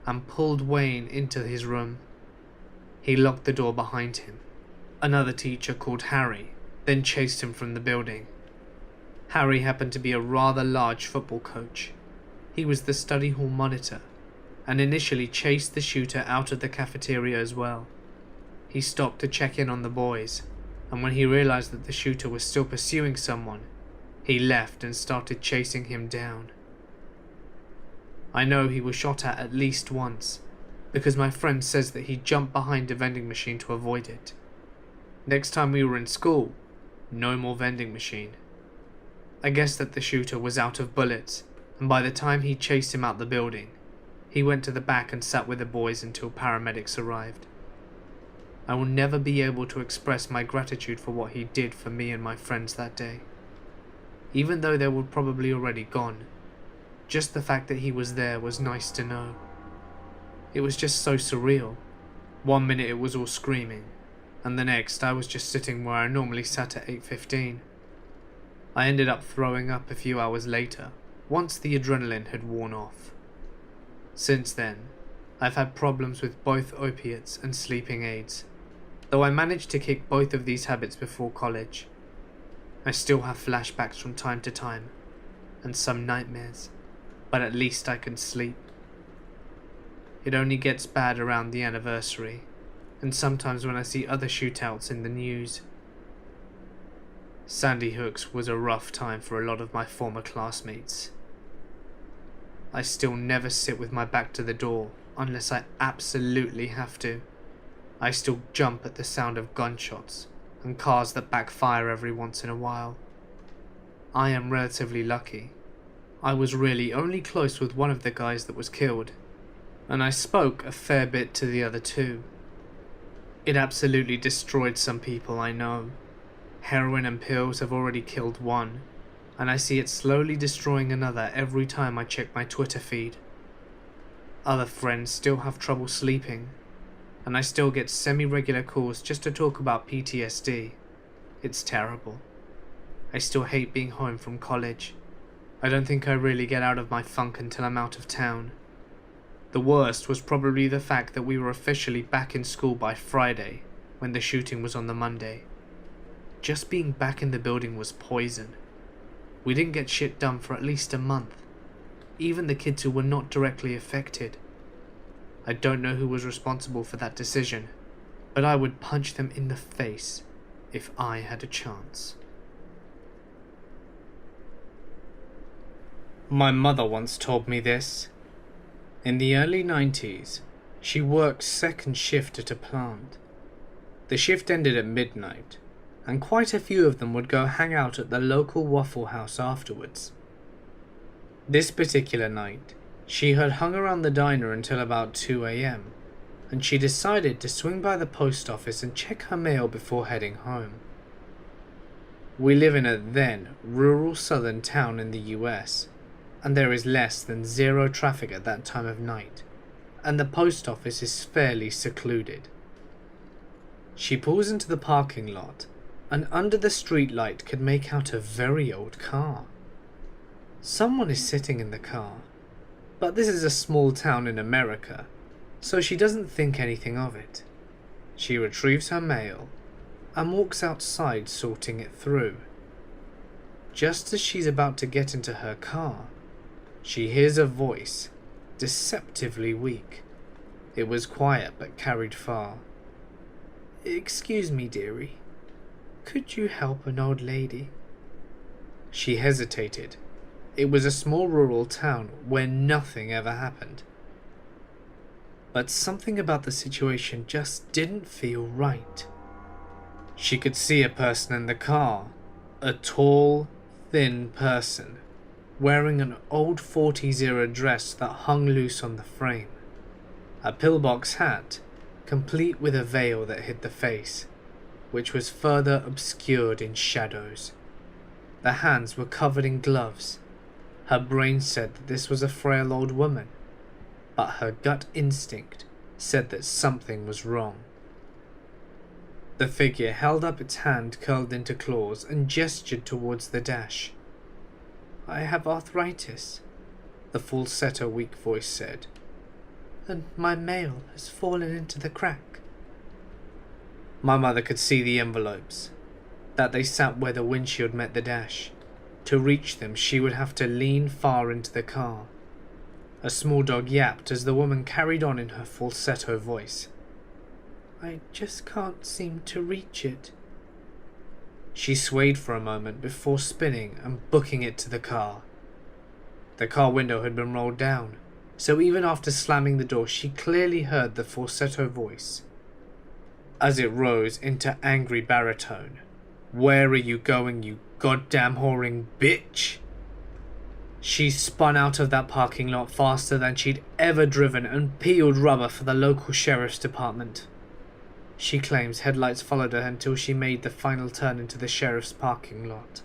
and pulled Wayne into his room. He locked the door behind him. Another teacher called Harry then chased him from the building. Harry happened to be a rather large football coach. He was the study hall monitor, and initially chased the shooter out of the cafeteria as well. He stopped to check in on the boys, and when he realized that the shooter was still pursuing someone, he left and started chasing him down. I know he was shot at least once, because my friend says that he jumped behind a vending machine to avoid it. Next time we were in school, no more vending machine. I guess that the shooter was out of bullets, and by the time he chased him out the building, he went to the back and sat with the boys until paramedics arrived. I will never be able to express my gratitude for what he did for me and my friends that day. Even though they were probably already gone, just the fact that he was there was nice to know. It was just so surreal. One minute it was all screaming, and the next I was just sitting where I normally sat at 8:15. I ended up throwing up a few hours later, once the adrenaline had worn off. Since then, I've had problems with both opiates and sleeping aids, though I managed to kick both of these habits before college. I still have flashbacks from time to time, and some nightmares, but at least I can sleep. It only gets bad around the anniversary, and sometimes when I see other shootouts in the news. Sandy Hooks was a rough time for a lot of my former classmates. I still never sit with my back to the door unless I absolutely have to. I still jump at the sound of gunshots and cars that backfire every once in a while. I am relatively lucky. I was really only close with one of the guys that was killed, and I spoke a fair bit to the other two. It absolutely destroyed some people I know. Heroin and pills have already killed one, and I see it slowly destroying another every time I check my Twitter feed. Other friends still have trouble sleeping, and I still get semi-regular calls just to talk about PTSD. It's terrible. I still hate being home from college. I don't think I really get out of my funk until I'm out of town. The worst was probably the fact that we were officially back in school by Friday, when the shooting was on the Monday. Just being back in the building was poison. We didn't get shit done for at least a month. Even the kids who were not directly affected. I don't know who was responsible for that decision, but I would punch them in the face if I had a chance. My mother once told me this. In the early 90s, she worked second shift at a plant. The shift ended at midnight, and quite a few of them would go hang out at the local Waffle House afterwards. This particular night, she had hung around the diner until about 2 a.m, and she decided to swing by the post office and check her mail before heading home. We live in a then rural southern town in the US, and there is less than zero traffic at that time of night, and the post office is fairly secluded. She pulls into the parking lot, and under the streetlight could make out a very old car. Someone is sitting in the car, but this is a small town in America, so she doesn't think anything of it. She retrieves her mail and walks outside sorting it through. Just as she's about to get into her car, she hears a voice, deceptively weak. It was quiet but carried far. "Excuse me, dearie. Could you help an old lady?" She hesitated. It was a small rural town where nothing ever happened. But something about the situation just didn't feel right. She could see a person in the car, a tall, thin person, wearing an old 40s era dress that hung loose on the frame, a pillbox hat, complete with a veil that hid the face, which was further obscured in shadows. The hands were covered in gloves. Her brain said that this was a frail old woman, but her gut instinct said that something was wrong. The figure held up its hand curled into claws and gestured towards the dash. "I have arthritis," the falsetto weak voice said, "and my mail has fallen into the crack." My mother could see the envelopes, that they sat where the windshield met the dash. To reach them, she would have to lean far into the car. A small dog yapped as the woman carried on in her falsetto voice. "I just can't seem to reach it." She swayed for a moment before spinning and booking it to the car. The car window had been rolled down, so even after slamming the door, she clearly heard the falsetto voice. As it rose into angry baritone, "Where are you going, you goddamn whoring bitch?" She spun out of that parking lot faster than she'd ever driven and peeled rubber for the local sheriff's department. She claims headlights followed her until she made the final turn into the sheriff's parking lot.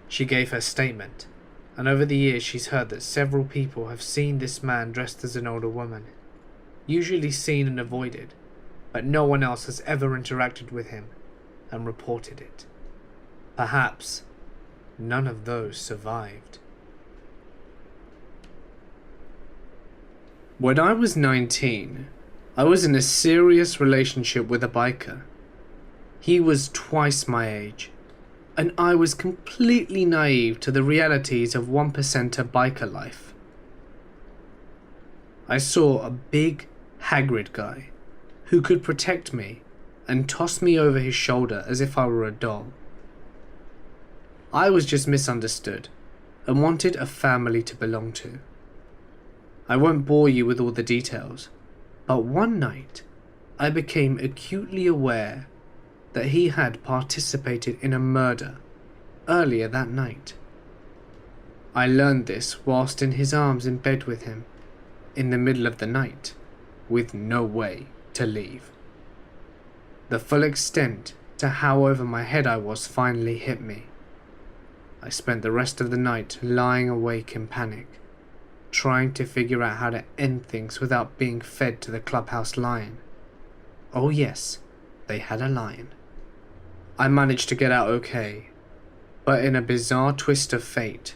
She gave her statement, and over the years she's heard that several people have seen this man dressed as an older woman, usually seen and avoided, but no one else has ever interacted with him and reported it. Perhaps none of those survived. When I was 19, I was in a serious relationship with a biker. He was twice my age, and I was completely naive to the realities of 1%er biker life. I saw a big, haggard guy who could protect me and toss me over his shoulder as if I were a doll. I was just misunderstood and wanted a family to belong to. I won't bore you with all the details, but one night I became acutely aware that he had participated in a murder earlier that night. I learned this whilst in his arms in bed with him, in the middle of the night, with no way to leave. The full extent to how over my head I was finally hit me. I spent the rest of the night lying awake in panic, trying to figure out how to end things without being fed to the clubhouse lion. Oh yes, they had a lion. I managed to get out okay, but in a bizarre twist of fate,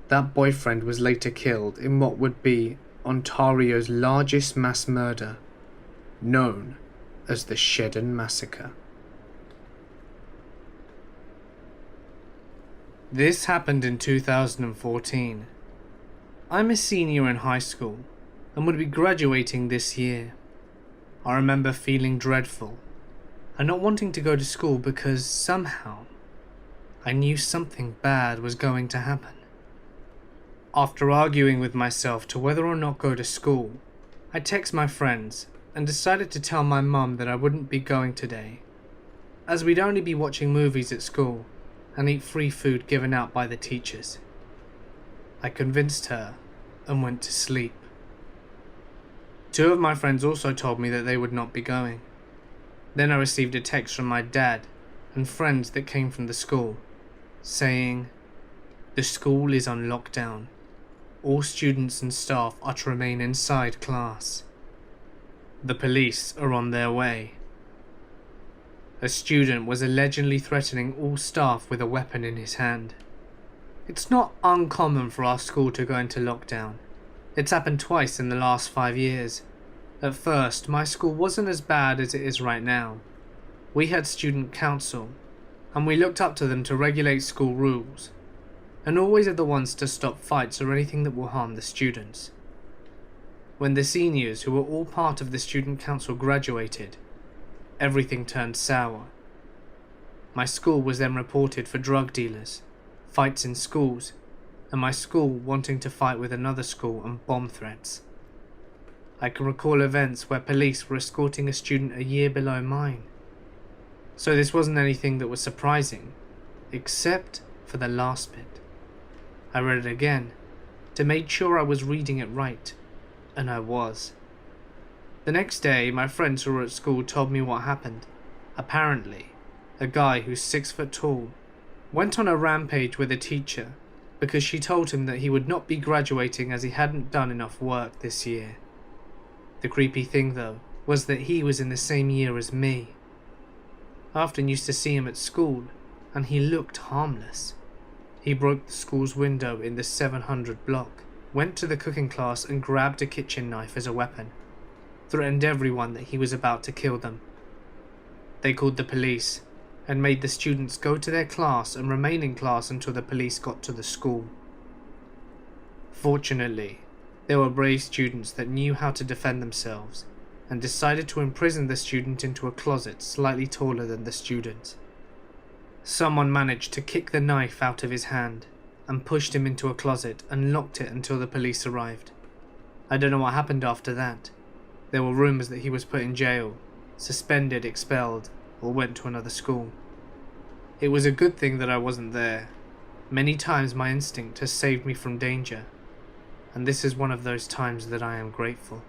that boyfriend was later killed in what would be Ontario's largest mass murder, known as the Shedden Massacre. This happened in 2014. I'm a senior in high school and would be graduating this year. I remember feeling dreadful and not wanting to go to school because somehow I knew something bad was going to happen. After arguing with myself to whether or not go to school, I texted my friends and decided to tell my mum that I wouldn't be going today, as we'd only be watching movies at school and eat free food given out by the teachers. I convinced her and went to sleep. Two of my friends also told me that they would not be going. Then I received a text from my dad and friends that came from the school, saying, "The school is on lockdown. All students and staff are to remain inside class. The police are on their way." A student was allegedly threatening all staff with a weapon in his hand. It's not uncommon for our school to go into lockdown. It's happened twice in the last 5 years. At first, my school wasn't as bad as it is right now. We had student council, and we looked up to them to regulate school rules, and always are the ones to stop fights or anything that will harm the students. When the seniors, who were all part of the student council, graduated, everything turned sour. My school was then reported for drug dealers, fights in schools, and my school wanting to fight with another school and bomb threats. I can recall events where police were escorting a student a year below mine. So this wasn't anything that was surprising, except for the last bit. I read it again to make sure I was reading it right, and I was. The next day, my friends who were at school told me what happened. Apparently, a guy who's 6 foot tall went on a rampage with a teacher because she told him that he would not be graduating as he hadn't done enough work this year. The creepy thing though was that he was in the same year as me. I often used to see him at school and he looked harmless. He broke the school's window in the 700 block, went to the cooking class and grabbed a kitchen knife as a weapon, threatened everyone that he was about to kill them. They called the police and made the students go to their class and remain in class until the police got to the school. Fortunately, there were brave students that knew how to defend themselves and decided to imprison the student into a closet slightly taller than the student. Someone managed to kick the knife out of his hand and pushed him into a closet and locked it until the police arrived. I don't know what happened after that. There were rumours that he was put in jail, suspended, expelled, or went to another school. It was a good thing that I wasn't there. Many times my instinct has saved me from danger, and this is one of those times that I am grateful.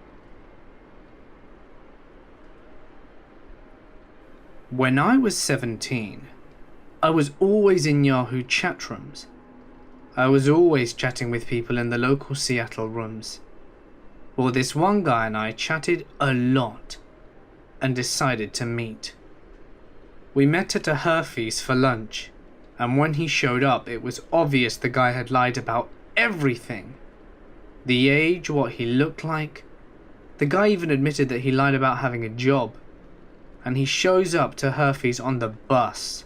When I was 17, I was always in Yahoo chat rooms. I was always chatting with people in the local Seattle rooms. Well, this one guy and I chatted a lot and decided to meet. We met at a Herfy's for lunch, and when he showed up it was obvious the guy had lied about everything. The age, what he looked like. The guy even admitted that he lied about having a job. And he shows up to Herfy's on the bus.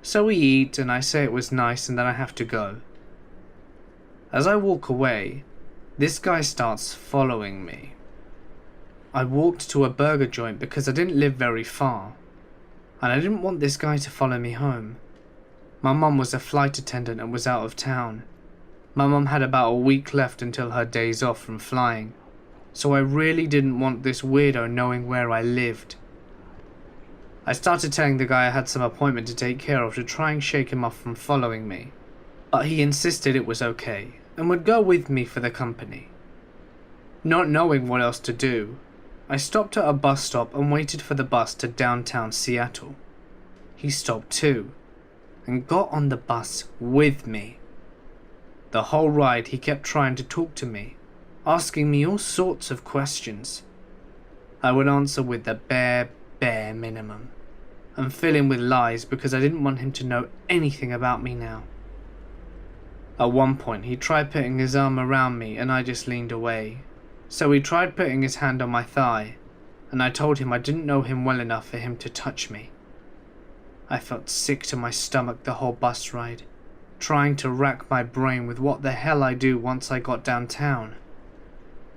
So we eat and I say it was nice and then I have to go. As I walk away, this guy starts following me. I walked to a burger joint because I didn't live very far, and I didn't want this guy to follow me home. My mum was a flight attendant and was out of town. My mum had about a week left until her days off from flying, so I really didn't want this weirdo knowing where I lived. I started telling the guy I had some appointment to take care of to try and shake him off from following me, but he insisted it was okay and would go with me for the company. Not knowing what else to do, I stopped at a bus stop and waited for the bus to downtown Seattle. He stopped too, and got on the bus with me. The whole ride he kept trying to talk to me, asking me all sorts of questions. I would answer with the bare minimum, and fill in with lies because I didn't want him to know anything about me now. At one point he tried putting his arm around me and I just leaned away. So he tried putting his hand on my thigh, and I told him I didn't know him well enough for him to touch me. I felt sick to my stomach the whole bus ride, trying to rack my brain with what the hell I do once I got downtown.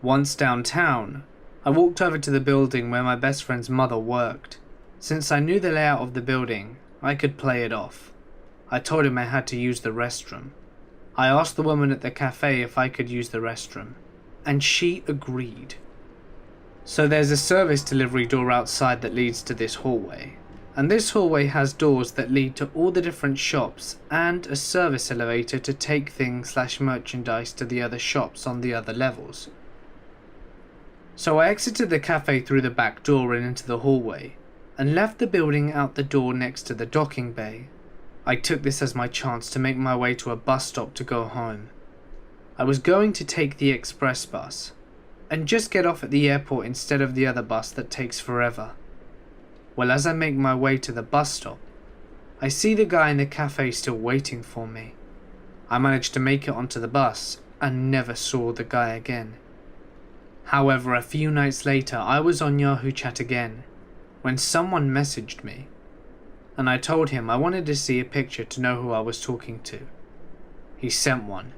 Once downtown, I walked over to the building where my best friend's mother worked. Since I knew the layout of the building, I could play it off. I told him I had to use the restroom. I asked the woman at the cafe if I could use the restroom, and she agreed. So there's a service delivery door outside that leads to this hallway, and this hallway has doors that lead to all the different shops and a service elevator to take things/merchandise to the other shops on the other levels. So I exited the cafe through the back door and into the hallway, and left the building out the door next to the docking bay. I took this as my chance to make my way to a bus stop to go home. I was going to take the express bus, and just get off at the airport instead of the other bus that takes forever. Well, as I make my way to the bus stop, I see the guy in the cafe still waiting for me. I managed to make it onto the bus, and never saw the guy again. However, a few nights later I was on Yahoo Chat again, when someone messaged me, and I told him I wanted to see a picture to know who I was talking to. He sent one.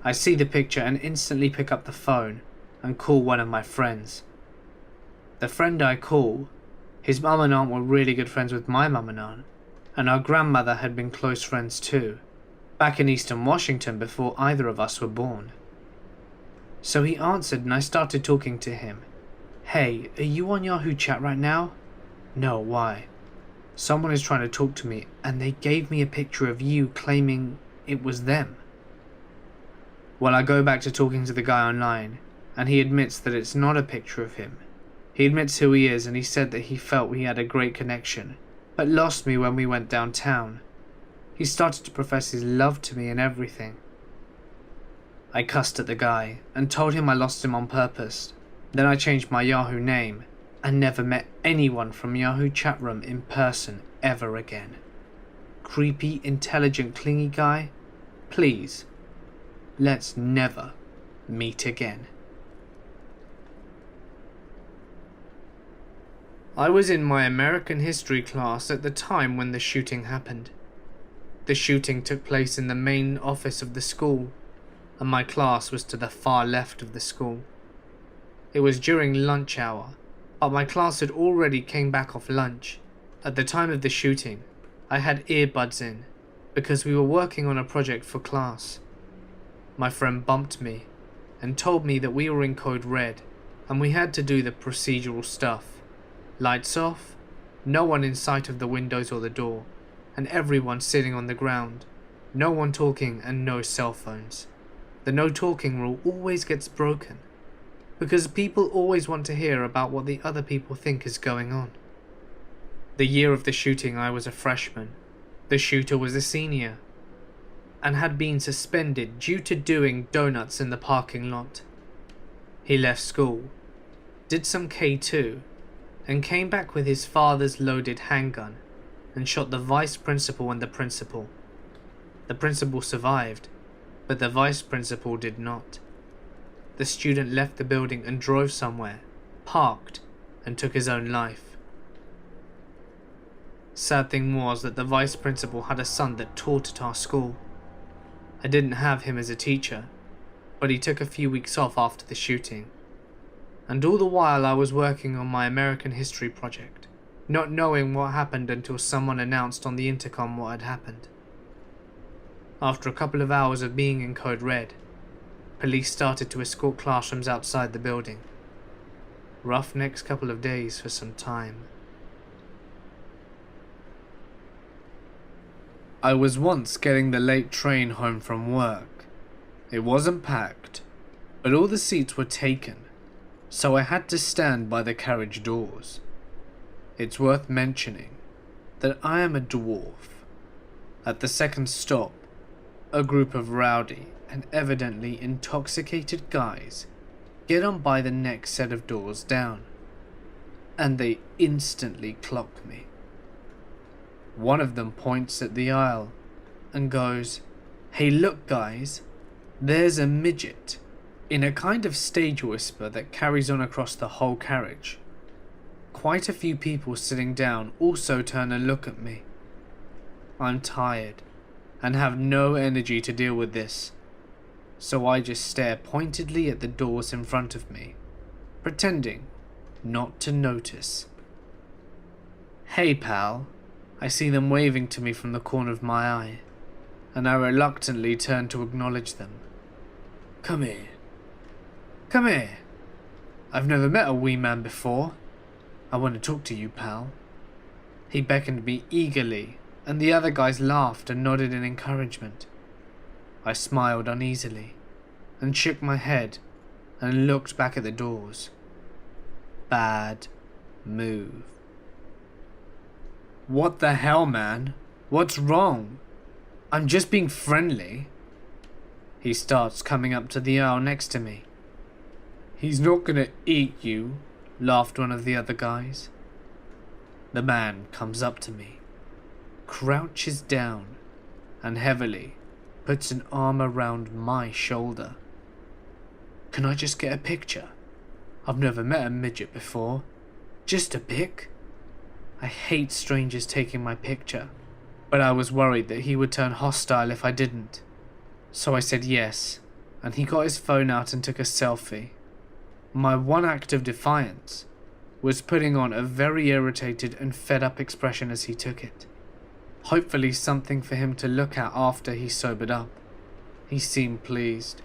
I see the picture and instantly pick up the phone and call one of my friends. The friend I call, his mum and aunt were really good friends with my mum and aunt, and our grandmother had been close friends too, back in Eastern Washington before either of us were born. So he answered and I started talking to him. "Hey, are you on Yahoo Chat right now?" "No, why?" "Someone is trying to talk to me and they gave me a picture of you claiming it was them." Well, I go back to talking to the guy online, and he admits that it's not a picture of him. He admits who he is, and he said that he felt we had a great connection, but lost me when we went downtown. He started to profess his love to me and everything. I cussed at the guy, and told him I lost him on purpose. Then I changed my Yahoo name, and never met anyone from Yahoo chat room in person ever again. Creepy, intelligent, clingy guy, please, let's never meet again. I was in my American history class at the time when the shooting happened. The shooting took place in the main office of the school, and my class was to the far left of the school. It was during lunch hour, but my class had already came back off lunch. At the time of the shooting, I had earbuds in, because we were working on a project for class. My friend bumped me, and told me that we were in code red, and we had to do the procedural stuff. Lights off, no one in sight of the windows or the door, and everyone sitting on the ground. No one talking and no cell phones. The no talking rule always gets broken, because people always want to hear about what the other people think is going on. The year of the shooting I was a freshman. The shooter was a senior, and had been suspended due to doing donuts in the parking lot. He left school, did some K2, and came back with his father's loaded handgun and shot the vice principal and the principal. The principal survived, but the vice principal did not. The student left the building and drove somewhere, parked, and took his own life. Sad thing was that the vice principal had a son that taught at our school. I didn't have him as a teacher, but he took a few weeks off after the shooting. And all the while I was working on my American history project, not knowing what happened until someone announced on the intercom what had happened. After a couple of hours of being in code red, police started to escort classrooms outside the building. Rough next couple of days for some time. I was once getting the late train home from work. It wasn't packed, but all the seats were taken. so I had to stand by the carriage doors. It's worth mentioning that I am a dwarf. At the second stop, a group of rowdy and evidently intoxicated guys get on by the next set of doors down, and they instantly clock me. One of them points at the aisle and goes, "Hey look guys, there's a midget," in a kind of stage whisper that carries on across the whole carriage. Quite a few people sitting down also turn and look at me. I'm tired and have no energy to deal with this, so I just stare pointedly at the doors in front of me, pretending not to notice. "Hey pal," I see them waving to me from the corner of my eye, and I reluctantly turn to acknowledge them. "Come here. Come here. I've never met a wee man before. I want to talk to you, pal." He beckoned me eagerly, and the other guys laughed and nodded in encouragement. I smiled uneasily, and shook my head, and looked back at the doors. Bad move. "What the hell, man? What's wrong? I'm just being friendly." He starts coming up to the aisle next to me. "He's not gonna eat you," laughed one of the other guys. The man comes up to me, crouches down, and heavily puts an arm around my shoulder. "Can I just get a picture? I've never met a midget before. Just a pic." I hate strangers taking my picture, but I was worried that he would turn hostile if I didn't. So I said yes, and he got his phone out and took a selfie. My one act of defiance was putting on a very irritated and fed up expression as he took it. Hopefully something for him to look at after he sobered up. He seemed pleased.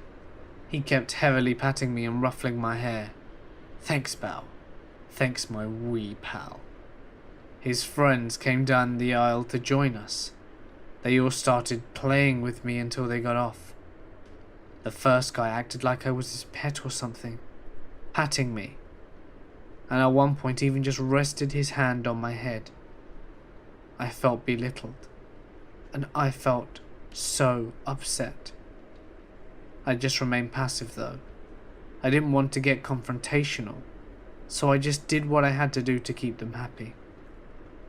He kept heavily patting me and ruffling my hair. "Thanks, pal. Thanks, my wee pal." His friends came down the aisle to join us. They all started playing with me until they got off. The first guy acted like I was his pet or something, patting me, and at one point even just rested his hand on my head. I felt belittled, and I felt so upset. I just remained passive though. I didn't want to get confrontational, so I just did what I had to do to keep them happy.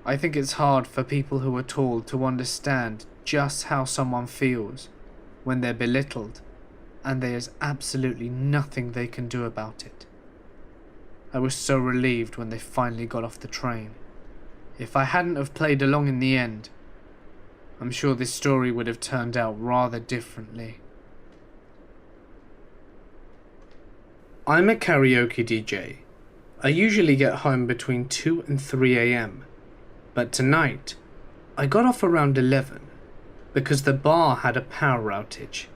I think it's hard for people who are tall to understand just how someone feels when they're belittled and there's absolutely nothing they can do about it. I was so relieved when they finally got off the train. If I hadn't have played along in the end, I'm sure this story would have turned out rather differently. I'm a karaoke DJ. I usually get home between 2 and 3 a.m. But tonight, I got off around 11 because the bar had a power outage.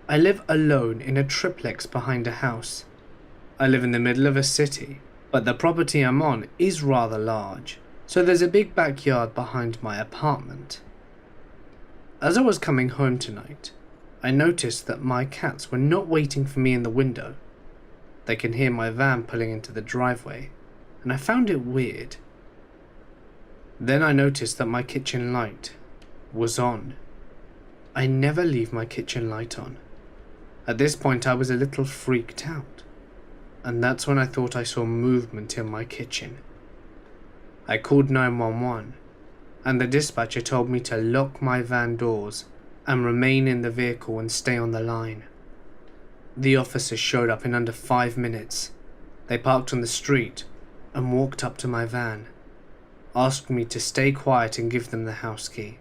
I live alone in a triplex behind a house. I live in the middle of a city, but the property I'm on is rather large, so there's a big backyard behind my apartment. As I was coming home tonight, I noticed that my cats were not waiting for me in the window. They can hear my van pulling into the driveway, and I found it weird. Then I noticed that my kitchen light was on. I never leave my kitchen light on. At this point I was a little freaked out, and that's when I thought I saw movement in my kitchen. I called 911, and the dispatcher told me to lock my van doors and remain in the vehicle and stay on the line. The officers showed up in under 5 minutes. They parked on the street and walked up to my van, asked me to stay quiet and give them the house key.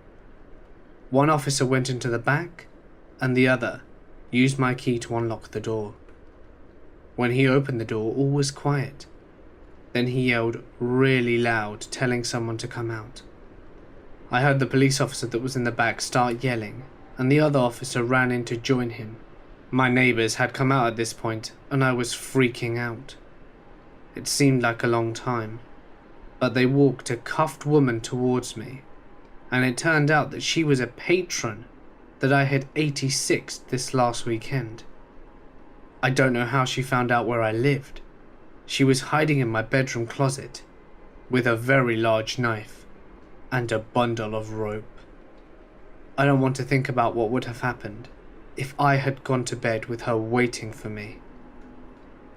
One officer went into the back, and the other used my key to unlock the door. When he opened the door, all was quiet. Then he yelled really loud, telling someone to come out. I heard the police officer that was in the back start yelling, and the other officer ran in to join him. My neighbours had come out at this point, and I was freaking out. It seemed like a long time, but they walked a cuffed woman towards me, and it turned out that she was a patron that I had 86'd this last weekend. I don't know how she found out where I lived, She was hiding in my bedroom closet with a very large knife and a bundle of rope. I don't want to think about what would have happened if I had gone to bed with her waiting for me.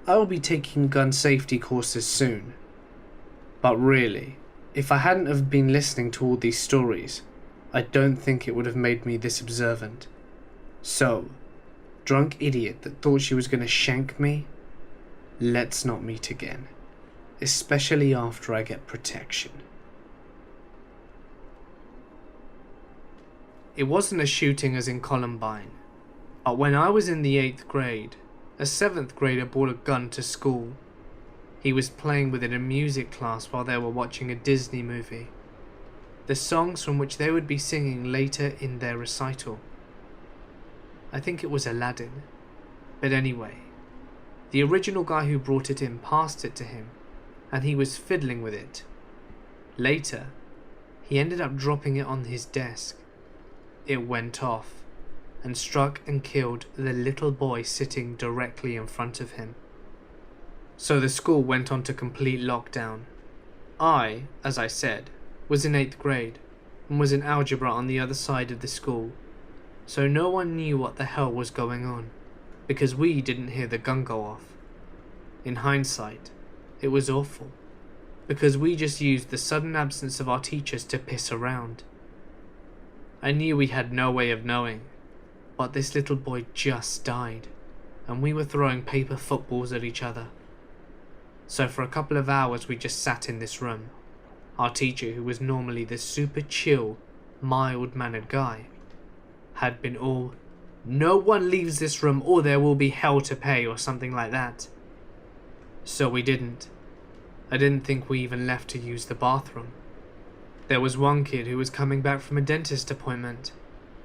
I will be taking gun safety courses soon, but really, if I hadn't have been listening to all these stories, I don't think it would have made me this observant. So, drunk idiot that thought she was going to shank me, let's not meet again, especially after I get protection. It wasn't a shooting as in Columbine, but when I was in the 8th grade, a 7th grader brought a gun to school. He was playing with it in music class while they were watching a Disney movie, the songs from which they would be singing later in their recital. I think it was Aladdin, but anyway, the original guy who brought it in passed it to him, and he was fiddling with it. Later, he ended up dropping it on his desk. It went off and struck and killed the little boy sitting directly in front of him. So the school went on to complete lockdown. I, as I said, was in 8th grade and was in algebra on the other side of the school, so no one knew what the hell was going on because we didn't hear the gun go off. In hindsight, it was awful because we just used the sudden absence of our teachers to piss around. I knew we had no way of knowing, but this little boy just died, and we were throwing paper footballs at each other. So for a couple of hours we just sat in this room. Our teacher, who was normally this super chill, mild-mannered guy, had been all, "No one leaves this room or there will be hell to pay," or something like that. So we didn't. I didn't think we even left to use the bathroom. There was one kid who was coming back from a dentist appointment.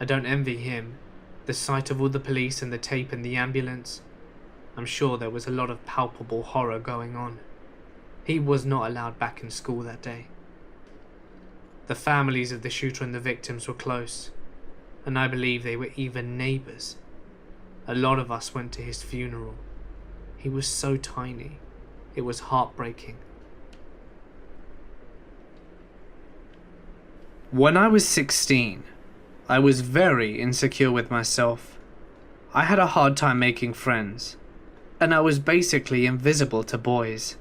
I don't envy him. The sight of all the police and the tape in the ambulance. I'm sure there was a lot of palpable horror going on. He was not allowed back in school that day. The families of the shooter and the victims were close, and I believe they were even neighbours. A lot of us went to his funeral. He was so tiny. It was heartbreaking. When I was 16, I was very insecure with myself. I had a hard time making friends, and I was basically invisible to boys.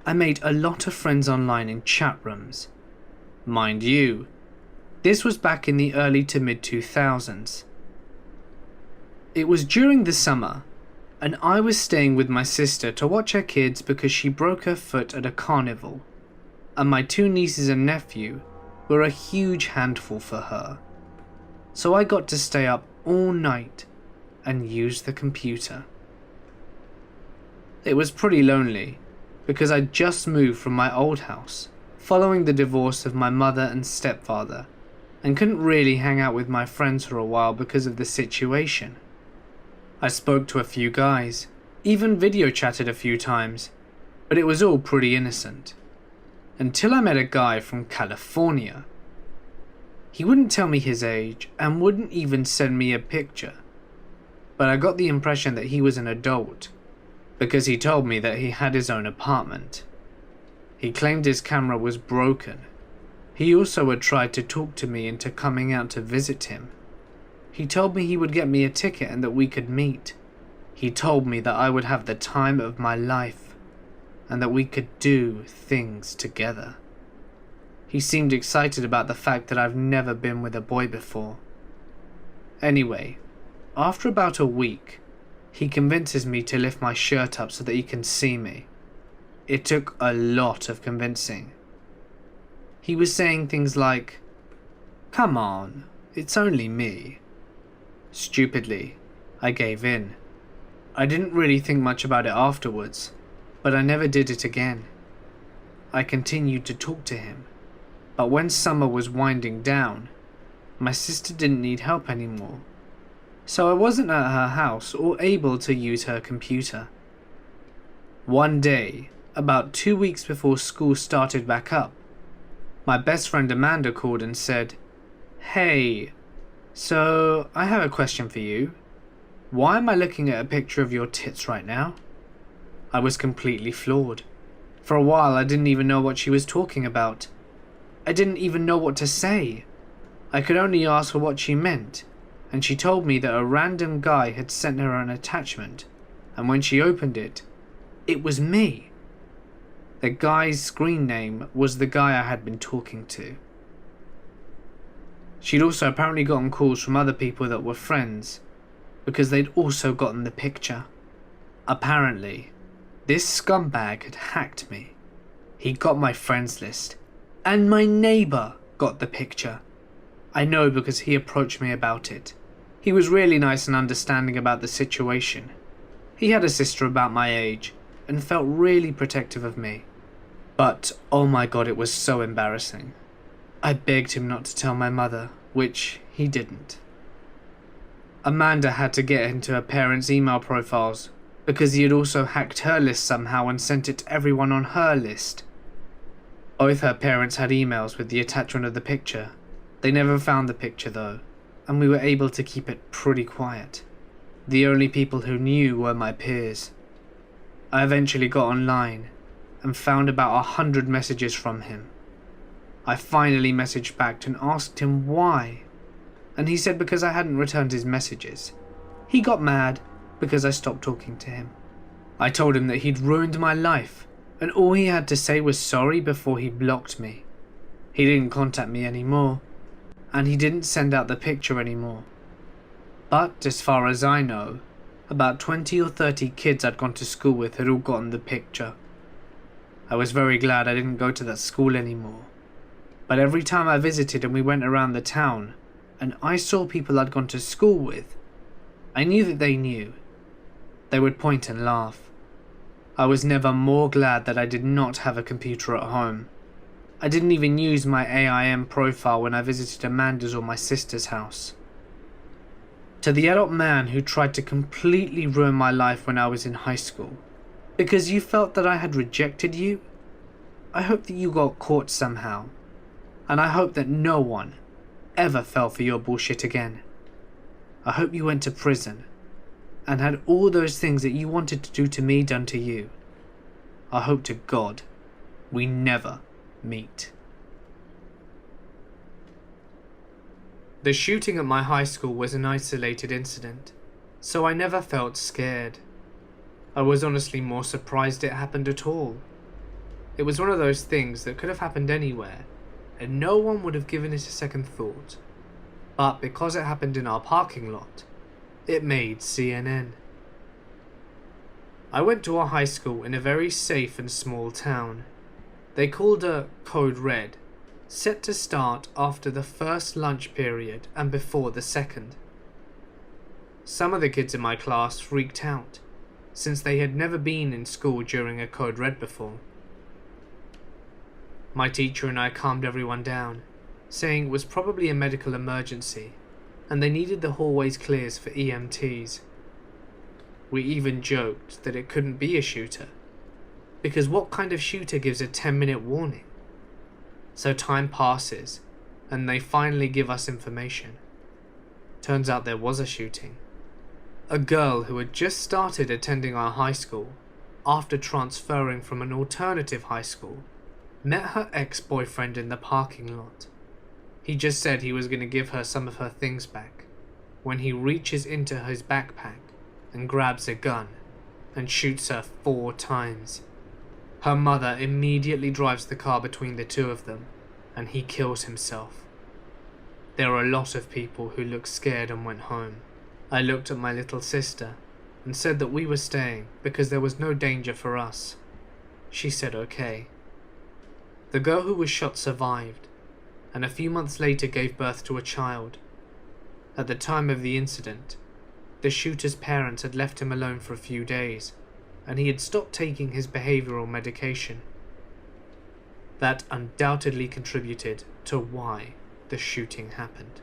I made a lot of friends online in chat rooms. Mind you, this was back in the early to mid-2000s. It was during the summer, and I was staying with my sister to watch her kids because she broke her foot at a carnival, and my 2 nieces and nephew were a huge handful for her. So I got to stay up all night and use the computer. It was pretty lonely because I'd just moved from my old house following the divorce of my mother and stepfather, and couldn't really hang out with my friends for a while because of the situation. I spoke to a few guys, even video chatted a few times, but it was all pretty innocent. Until I met a guy from California. He wouldn't tell me his age and wouldn't even send me a picture, but I got the impression that he was an adult because he told me that he had his own apartment. He claimed his camera was broken. He also had tried to talk to me into coming out to visit him. He told me he would get me a ticket and that we could meet. He told me that I would have the time of my life and that we could do things together. He seemed excited about the fact that I've never been with a boy before. Anyway, after about a week, he convinces me to lift my shirt up so that he can see me. It took a lot of convincing. He was saying things like, "Come on, it's only me." Stupidly, I gave in. I didn't really think much about it afterwards, but I never did it again. I continued to talk to him, but when summer was winding down, my sister didn't need help anymore, so I wasn't at her house or able to use her computer. One day, about 2 weeks before school started back up, my best friend Amanda called and said, "Hey, so I have a question for you. Why am I looking at a picture of your tits right now?" I was completely floored. For a while I didn't even know what she was talking about. I didn't even know what to say. I could only ask her what she meant, and she told me that a random guy had sent her an attachment, and when she opened it, it was me. The guy's screen name was the guy I had been talking to. She'd also apparently gotten calls from other people that were friends, because they'd also gotten the picture. Apparently, this scumbag had hacked me. He got my friends list, and my neighbour got the picture. I know because he approached me about it. He was really nice and understanding about the situation. He had a sister about my age, and felt really protective of me. But, oh my god, it was so embarrassing. I begged him not to tell my mother, which he didn't. Amanda had to get into her parents' email profiles, because he had also hacked her list somehow and sent it to everyone on her list. Both her parents had emails with the attachment of the picture. They never found the picture though, and we were able to keep it pretty quiet. The only people who knew were my peers. I eventually got online and found about 100 messages from him. I finally messaged back and asked him why, and he said because I hadn't returned his messages. He got mad because I stopped talking to him. I told him that he'd ruined my life, and all he had to say was sorry before he blocked me. He didn't contact me anymore, and he didn't send out the picture anymore. But as far as I know, about 20 or 30 kids I'd gone to school with had all gotten the picture. I was very glad I didn't go to that school anymore. But every time I visited and we went around the town, and I saw people I'd gone to school with, I knew that they knew. They would point and laugh. I was never more glad that I did not have a computer at home. I didn't even use my AIM profile when I visited Amanda's or my sister's house. To the adult man who tried to completely ruin my life when I was in high school, because you felt that I had rejected you, I hope that you got caught somehow, and I hope that no one ever fell for your bullshit again. I hope you went to prison and had all those things that you wanted to do to me done to you. I hope to God we never meet. The shooting at my high school was an isolated incident, so I never felt scared. I was honestly more surprised it happened at all. It was one of those things that could have happened anywhere, and no one would have given it a second thought. But because it happened in our parking lot, it made CNN. I went to a high school in a very safe and small town. They called her Code Red, set to start after the first lunch period and before the second. Some of the kids in my class freaked out, since they had never been in school during a Code Red before. My teacher and I calmed everyone down, saying it was probably a medical emergency, and they needed the hallways clears for EMTs. We even joked that it couldn't be a shooter, because what kind of shooter gives a 10-minute warning? So time passes, and they finally give us information. Turns out there was a shooting. A girl who had just started attending our high school, after transferring from an alternative high school, met her ex-boyfriend in the parking lot. He just said he was going to give her some of her things back, when he reaches into his backpack and grabs a gun and shoots her 4 times. Her mother immediately drives the car between the two of them, and he kills himself. There were a lot of people who looked scared and went home. I looked at my little sister and said that we were staying because there was no danger for us. She said okay. The girl who was shot survived, and a few months later gave birth to a child. At the time of the incident, the shooter's parents had left him alone for a few days, and he had stopped taking his behavioral medication. That undoubtedly contributed to why the shooting happened.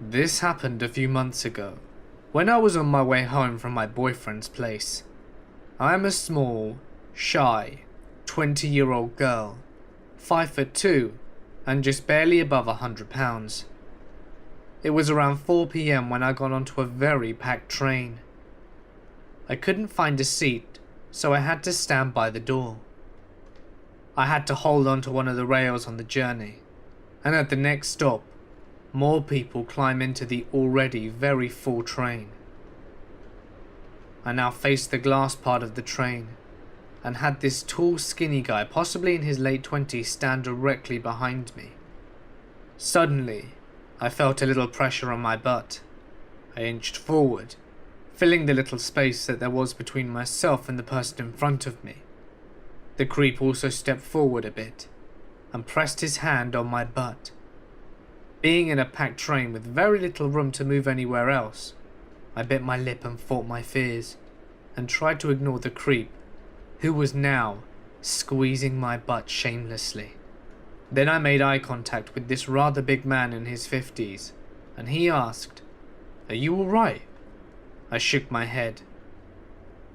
This happened a few months ago, when I was on my way home from my boyfriend's place. I am a small, shy, 20-year-old girl, 5'2", and just barely above 100 pounds. It was around 4 PM when I got onto a very packed train. I couldn't find a seat, so I had to stand by the door. I had to hold on to one of the rails on the journey, and at the next stop, more people climb into the already very full train. I now faced the glass part of the train, and had this tall skinny guy, possibly in his late 20s, stand directly behind me. Suddenly, I felt a little pressure on my butt. I inched forward, filling the little space that there was between myself and the person in front of me. The creep also stepped forward a bit, and pressed his hand on my butt. Being in a packed train with very little room to move anywhere else, I bit my lip and fought my fears, and tried to ignore the creep, who was now squeezing my butt shamelessly. Then I made eye contact with this rather big man in his 50s, and he asked, "Are you alright?" I shook my head,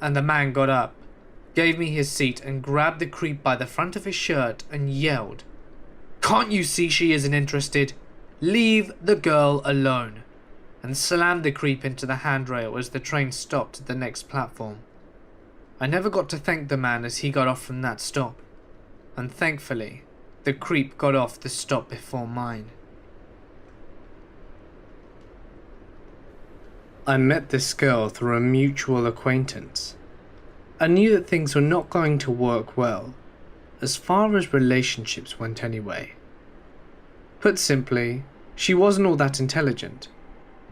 and the man got up, gave me his seat and grabbed the creep by the front of his shirt and yelled, "Can't you see she isn't interested? Leave the girl alone," and slammed the creep into the handrail as the train stopped at the next platform. I never got to thank the man as he got off from that stop, and thankfully, the creep got off the stop before mine. I met this girl through a mutual acquaintance. I knew that things were not going to work well, as far as relationships went anyway. Put simply, she wasn't all that intelligent.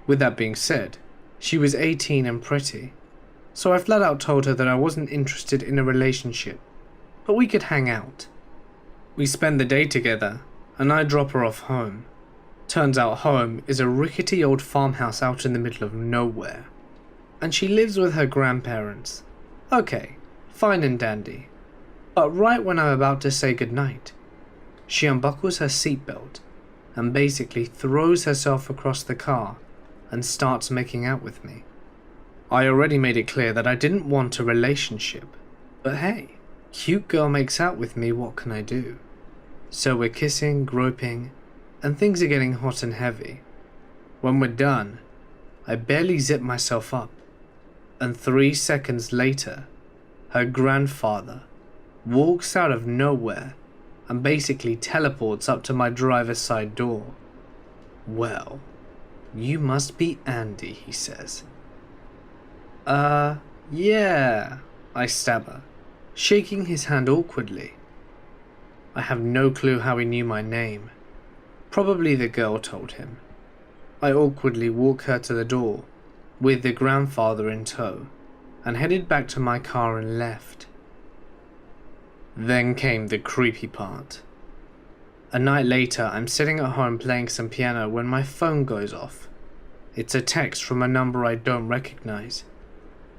With that being said, she was 18 and pretty, so I flat out told her that I wasn't interested in a relationship, but we could hang out. We spend the day together, and I drop her off home. Turns out home is a rickety old farmhouse out in the middle of nowhere, and she lives with her grandparents. Okay, fine and dandy, but right when I'm about to say goodnight, she unbuckles her seatbelt and basically throws herself across the car and starts making out with me. I already made it clear that I didn't want a relationship, but hey, cute girl makes out with me, what can I do? So we're kissing, groping, and things are getting hot and heavy. When we're done, I barely zip myself up, and 3 seconds later, her grandfather walks out of nowhere and basically teleports up to my driver's side door. "Well, you must be Andy," he says. Yeah, I stammer, shaking his hand awkwardly. I have no clue how he knew my name. Probably the girl told him. I awkwardly walk her to the door, with the grandfather in tow, and headed back to my car and left. Then came the creepy part. A night later, I'm sitting at home playing some piano when my phone goes off. It's a text from a number I don't recognize,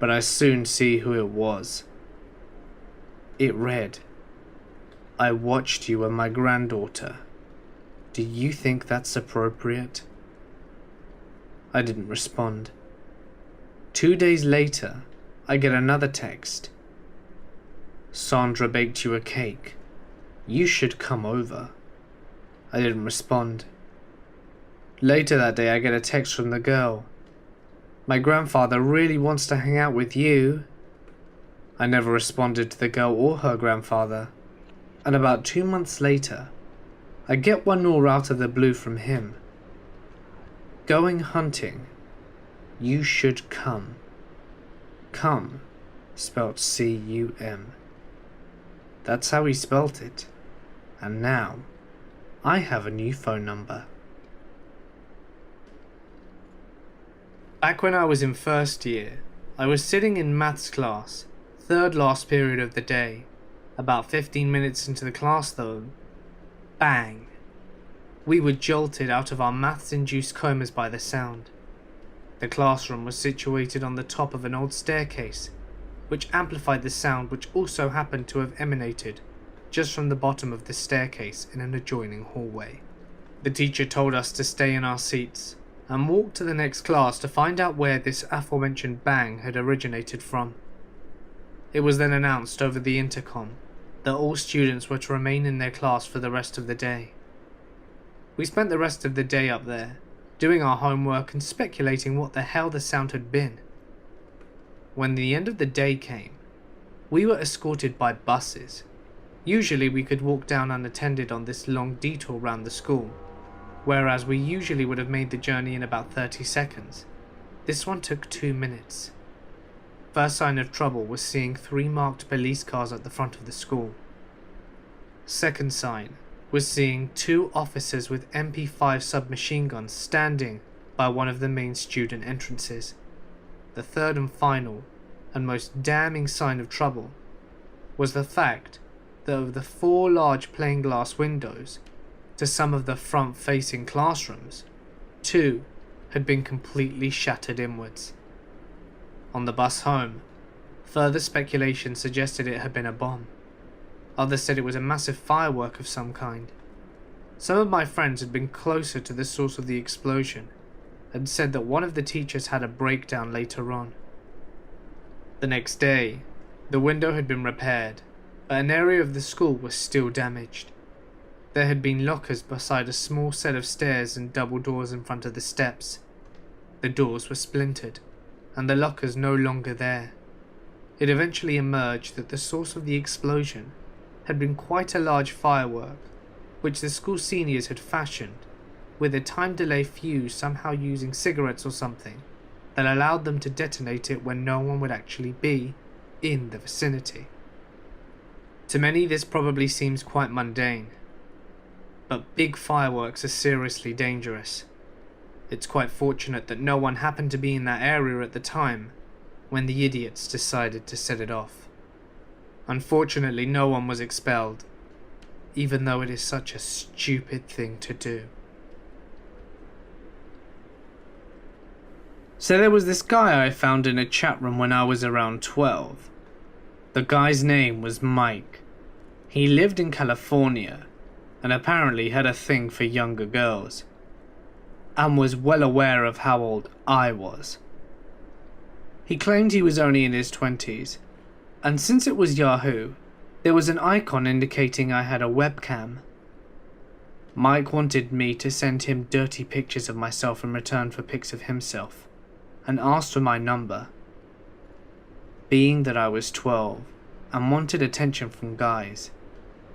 but I soon see who it was. It read, "I watched you and my granddaughter. Do you think that's appropriate?" I didn't respond. 2 days later, I get another text. "Sandra baked you a cake. You should come over." I didn't respond. Later that day, I get a text from the girl. "My grandfather really wants to hang out with you." I never responded to the girl or her grandfather, and about 2 months later, I get one more out of the blue from him. "Going hunting. You should come." Come, spelt C-U-M. That's how he spelt it, and now I have a new phone number. Back when I was in first year, I was sitting in maths class, third last period of the day. About 15 minutes into the class though, bang! We were jolted out of our maths-induced comas by the sound. The classroom was situated on the top of an old staircase, which amplified the sound, which also happened to have emanated just from the bottom of the staircase in an adjoining hallway. The teacher told us to stay in our seats and walk to the next class to find out where this aforementioned bang had originated from. It was then announced over the intercom that all students were to remain in their class for the rest of the day. We spent the rest of the day up there, doing our homework and speculating what the hell the sound had been. when the end of the day came, we were escorted by buses. Usually we could walk down unattended on this long detour round the school, whereas we usually would have made the journey in about 30 seconds. This one took 2 minutes. First sign of trouble was seeing 3 marked police cars at the front of the school. Second sign was seeing 2 officers with MP5 submachine guns standing by one of the main student entrances. The third and final, and most damning sign of trouble, was the fact that of the 4 large plain glass windows to some of the front-facing classrooms, 2 had been completely shattered inwards. On the bus home, further speculation suggested it had been a bomb. Others said it was a massive firework of some kind. Some of my friends had been closer to the source of the explosion and said that one of the teachers had a breakdown later on. The next day, the window had been repaired, but an area of the school was still damaged. There had been lockers beside a small set of stairs and double doors in front of the steps. The doors were splintered, and the lockers no longer there. It eventually emerged that the source of the explosion had been quite a large firework, which the school seniors had fashioned, with a time delay fuse somehow using cigarettes or something that allowed them to detonate it when no one would actually be in the vicinity. To many this probably seems quite mundane, but big fireworks are seriously dangerous. It's quite fortunate that no one happened to be in that area at the time when the idiots decided to set it off. Unfortunately, no one was expelled, even though it is such a stupid thing to do. So there was this guy I found in a chat room when I was around 12. The guy's name was Mike. He lived in California and apparently had a thing for younger girls, and was well aware of how old I was. He claimed he was only in his 20s, and since it was Yahoo, there was an icon indicating I had a webcam. Mike wanted me to send him dirty pictures of myself in return for pics of himself, and asked for my number. Being that I was 12 and wanted attention from guys,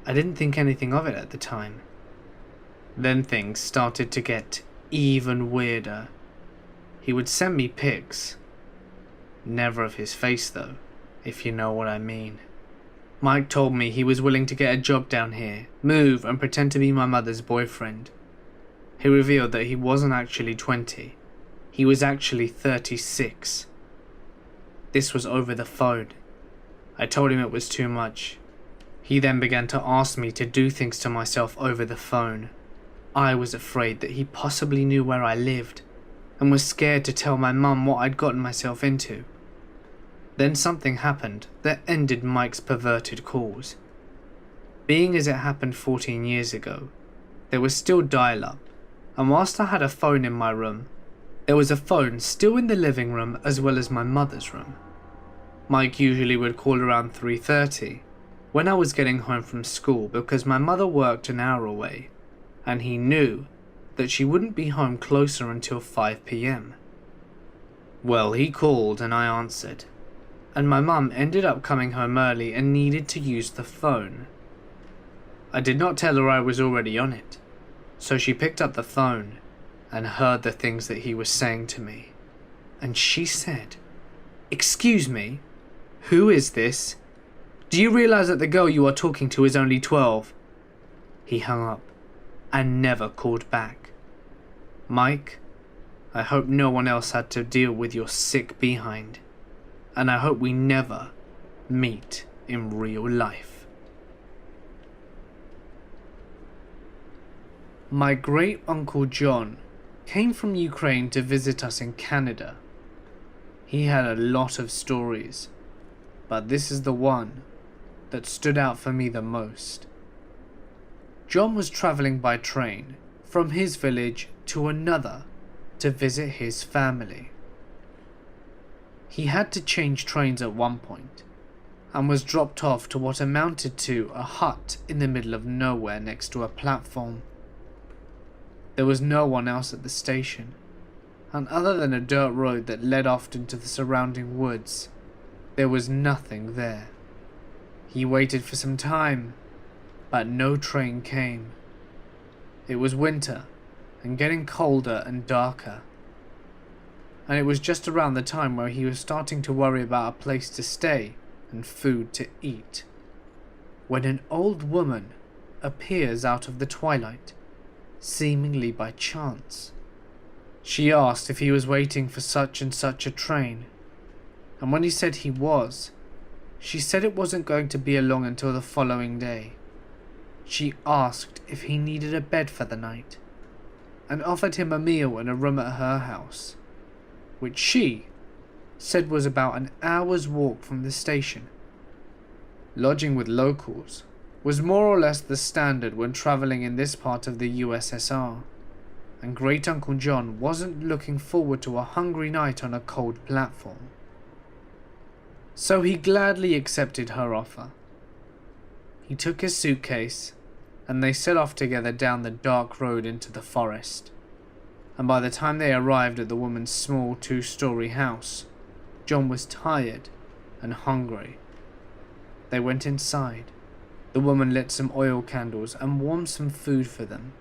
I didn't think anything of it at the time. Then things started to get even weirder. He would send me pics. Never of his face though, if you know what I mean. Mike told me he was willing to get a job down here, move and pretend to be my mother's boyfriend. He revealed that he wasn't actually 20. He was actually 36. This was over the phone. I told him it was too much. He then began to ask me to do things to myself over the phone. I was afraid that he possibly knew where I lived, and was scared to tell my mum what I'd gotten myself into. Then something happened that ended Mike's perverted calls. Being as it happened 14 years ago, there was still dial-up, and whilst I had a phone in my room, there was a phone still in the living room as well as my mother's room. Mike usually would call around 3:30, when I was getting home from school because my mother worked an hour away, and he knew that she wouldn't be home closer until 5 PM. Well, he called and I answered, and my mum ended up coming home early and needed to use the phone. I did not tell her I was already on it, so she picked up the phone and heard the things that he was saying to me, and she said, "Excuse me, who is this? Do you realise that the girl you are talking to is only 12? He hung up and never called back. Mike, I hope no one else had to deal with your sick behind, and I hope we never meet in real life. My great-uncle John came from Ukraine to visit us in Canada. He had a lot of stories, but this is the one that stood out for me the most. John was travelling by train from his village to another to visit his family. He had to change trains at one point and was dropped off to what amounted to a hut in the middle of nowhere next to a platform. There was no one else at the station, and other than a dirt road that led off into the surrounding woods, There was nothing there. He waited for some time, but no train came. It was winter, and getting colder and darker. And it was just around the time where he was starting to worry about a place to stay and food to eat, when an old woman appears out of the twilight, seemingly by chance. She asked if he was waiting for such and such a train, and when he said he was, she said it wasn't going to be along until the following day. She asked if he needed a bed for the night, and offered him a meal and a room at her house, which she said was about an hour's walk from the station. Lodging with locals was more or less the standard when travelling in this part of the USSR, and Great Uncle John wasn't looking forward to a hungry night on a cold platform. So he gladly accepted her offer. He took his suitcase, and they set off together down the dark road into the forest. And by the time they arrived at the woman's small 2-story house, John was tired and hungry. They went inside. The woman lit some oil candles and warmed some food for them.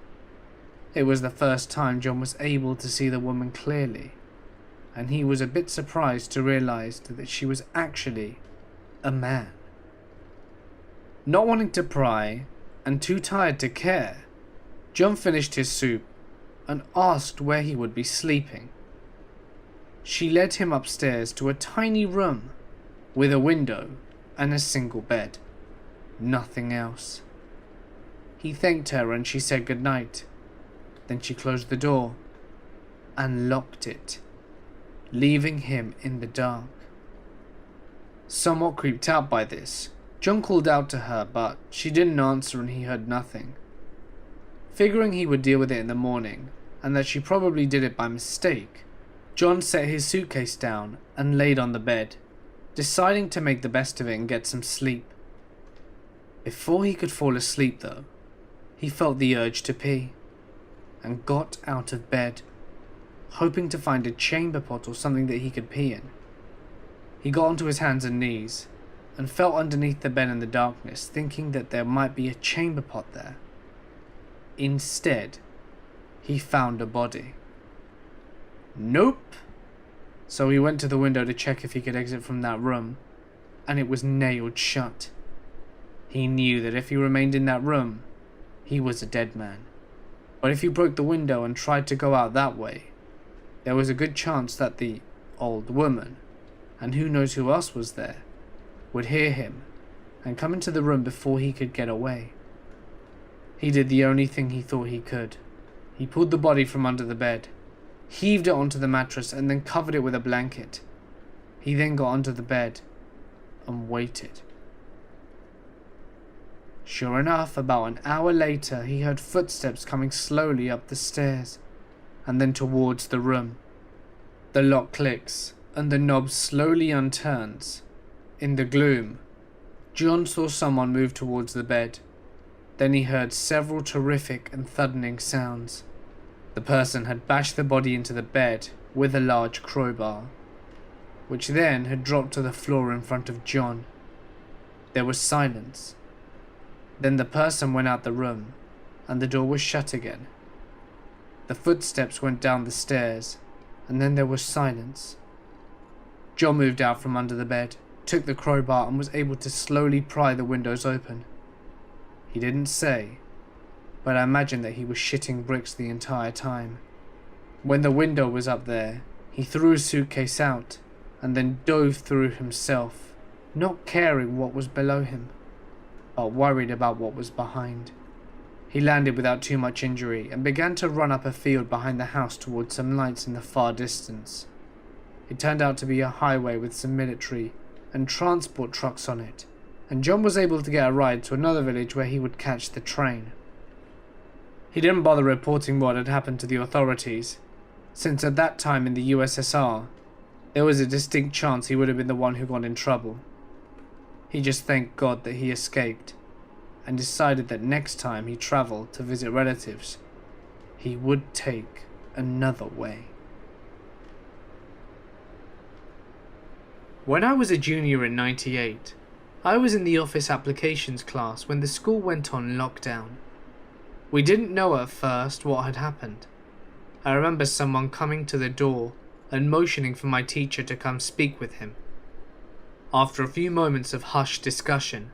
It was the first time John was able to see the woman clearly, and he was a bit surprised to realize that she was actually a man. Not wanting to pry and too tired to care, John finished his soup and asked where he would be sleeping. She led him upstairs to a tiny room with a window and a single bed. Nothing else. He thanked her and she said goodnight. Then she closed the door and locked it, leaving him in the dark. Somewhat creeped out by this, John called out to her, but she didn't answer and he heard nothing. Figuring he would deal with it in the morning, and that she probably did it by mistake, John set his suitcase down and laid on the bed, deciding to make the best of it and get some sleep. Before he could fall asleep though, he felt the urge to pee, and got out of bed, hoping to find a chamber pot or something that he could pee in. He got onto his hands and knees, and felt underneath the bed in the darkness, thinking that there might be a chamber pot there. Instead, he found a body. Nope. So he went to the window to check if he could exit from that room, and it was nailed shut. He knew that if he remained in that room, he was a dead man. But if he broke the window and tried to go out that way, there was a good chance that the old woman, and who knows who else was there, would hear him and come into the room before he could get away. He did the only thing he thought he could. He pulled the body from under the bed, heaved it onto the mattress and then covered it with a blanket. He then got onto the bed and waited. Sure enough, about an hour later, he heard footsteps coming slowly up the stairs and then towards the room. The lock clicks and the knob slowly unturns. In the gloom, John saw someone move towards the bed. Then he heard several terrific and thundering sounds. The person had bashed the body into the bed with a large crowbar, which then had dropped to the floor in front of John. There was silence. Then the person went out the room, and the door was shut again. The footsteps went down the stairs, and then there was silence. John moved out from under the bed, took the crowbar and was able to slowly pry the windows open. He didn't say, but I imagine that he was shitting bricks the entire time. When the window was up there, he threw his suitcase out and then dove through himself, not caring what was below him, but worried about what was behind. He landed without too much injury and began to run up a field behind the house towards some lights in the far distance. It turned out to be a highway with some military and transport trucks on it, and John was able to get a ride to another village where he would catch the train. He didn't bother reporting what had happened to the authorities, since at that time in the USSR, there was a distinct chance he would have been the one who got in trouble. He just thanked God that he escaped, and decided that next time he travelled to visit relatives, he would take another way. When I was a junior in '98, I was in the office applications class when the school went on lockdown. We didn't know at first what had happened. I remember someone coming to the door and motioning for my teacher to come speak with him. After a few moments of hushed discussion,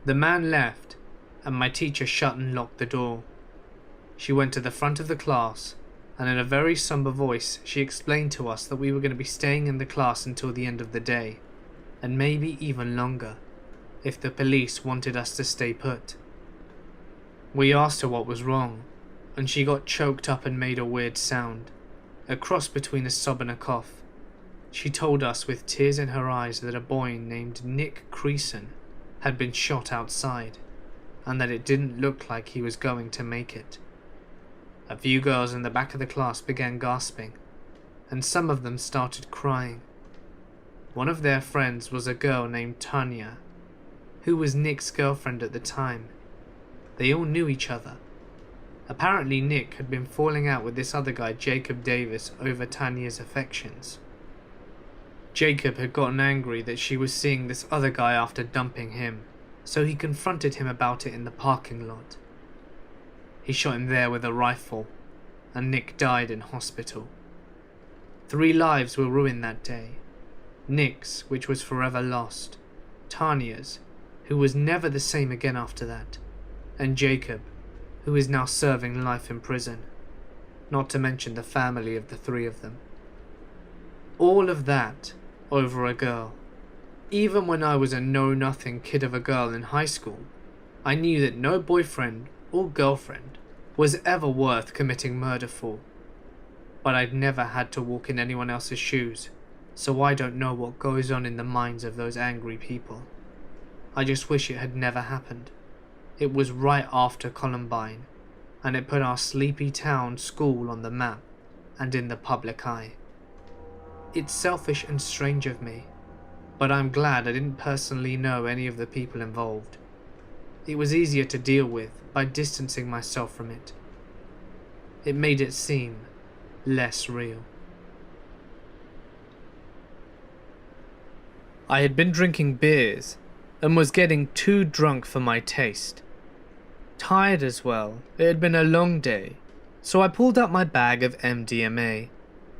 the man left and my teacher shut and locked the door. She went to the front of the class and in a very somber voice she explained to us that we were going to be staying in the class until the end of the day, and maybe even longer, if the police wanted us to stay put. We asked her what was wrong, and she got choked up and made a weird sound, a cross between a sob and a cough. She told us with tears in her eyes that a boy named Nick Creason had been shot outside, and that it didn't look like he was going to make it. A few girls in the back of the class began gasping, and some of them started crying. One of their friends was a girl named Tanya, who was Nick's girlfriend at the time. They all knew each other. Apparently Nick had been falling out with this other guy, Jacob Davis, over Tanya's affections. Jacob had gotten angry that she was seeing this other guy after dumping him, so he confronted him about it in the parking lot. He shot him there with a rifle, and Nick died in hospital. 3 lives were ruined that day. Nick's, which was forever lost, Tanya's, who was never the same again after that, and Jacob, who is now serving life in prison, not to mention the family of the 3 of them. All of that over a girl. Even when I was a know-nothing kid of a girl in high school, I knew that no boyfriend or girlfriend was ever worth committing murder for. But I'd never had to walk in anyone else's shoes, so I don't know what goes on in the minds of those angry people. I just wish it had never happened. It was right after Columbine, and it put our sleepy town school on the map and in the public eye. It's selfish and strange of me, but I'm glad I didn't personally know any of the people involved. It was easier to deal with by distancing myself from it. It made it seem less real. I had been drinking beers and was getting too drunk for my taste. Tired as well, it had been a long day, so I pulled out my bag of MDMA,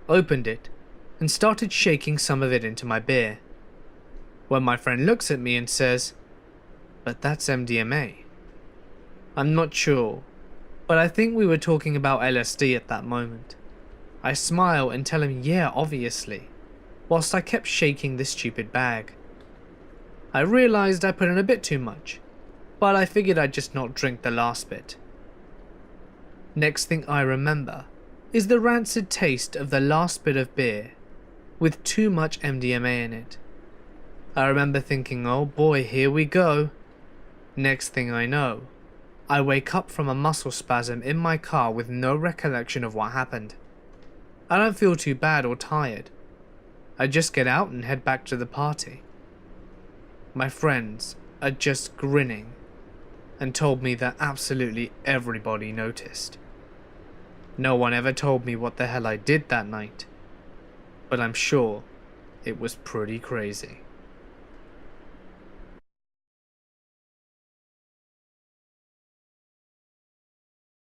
opened it, and started shaking some of it into my beer. When my friend looks at me and says, "But that's MDMA." I'm not sure, but I think we were talking about LSD at that moment. I smile and tell him yeah, obviously, whilst I kept shaking this stupid bag. I realised I put in a bit too much, but I figured I'd just not drink the last bit. Next thing I remember is the rancid taste of the last bit of beer, with too much MDMA in it. I remember thinking, oh boy, here we go. Next thing I know, I wake up from a muscle spasm in my car with no recollection of what happened. I don't feel too bad or tired. I just get out and head back to the party. My friends are just grinning and told me that absolutely everybody noticed. No one ever told me what the hell I did that night, but I'm sure it was pretty crazy.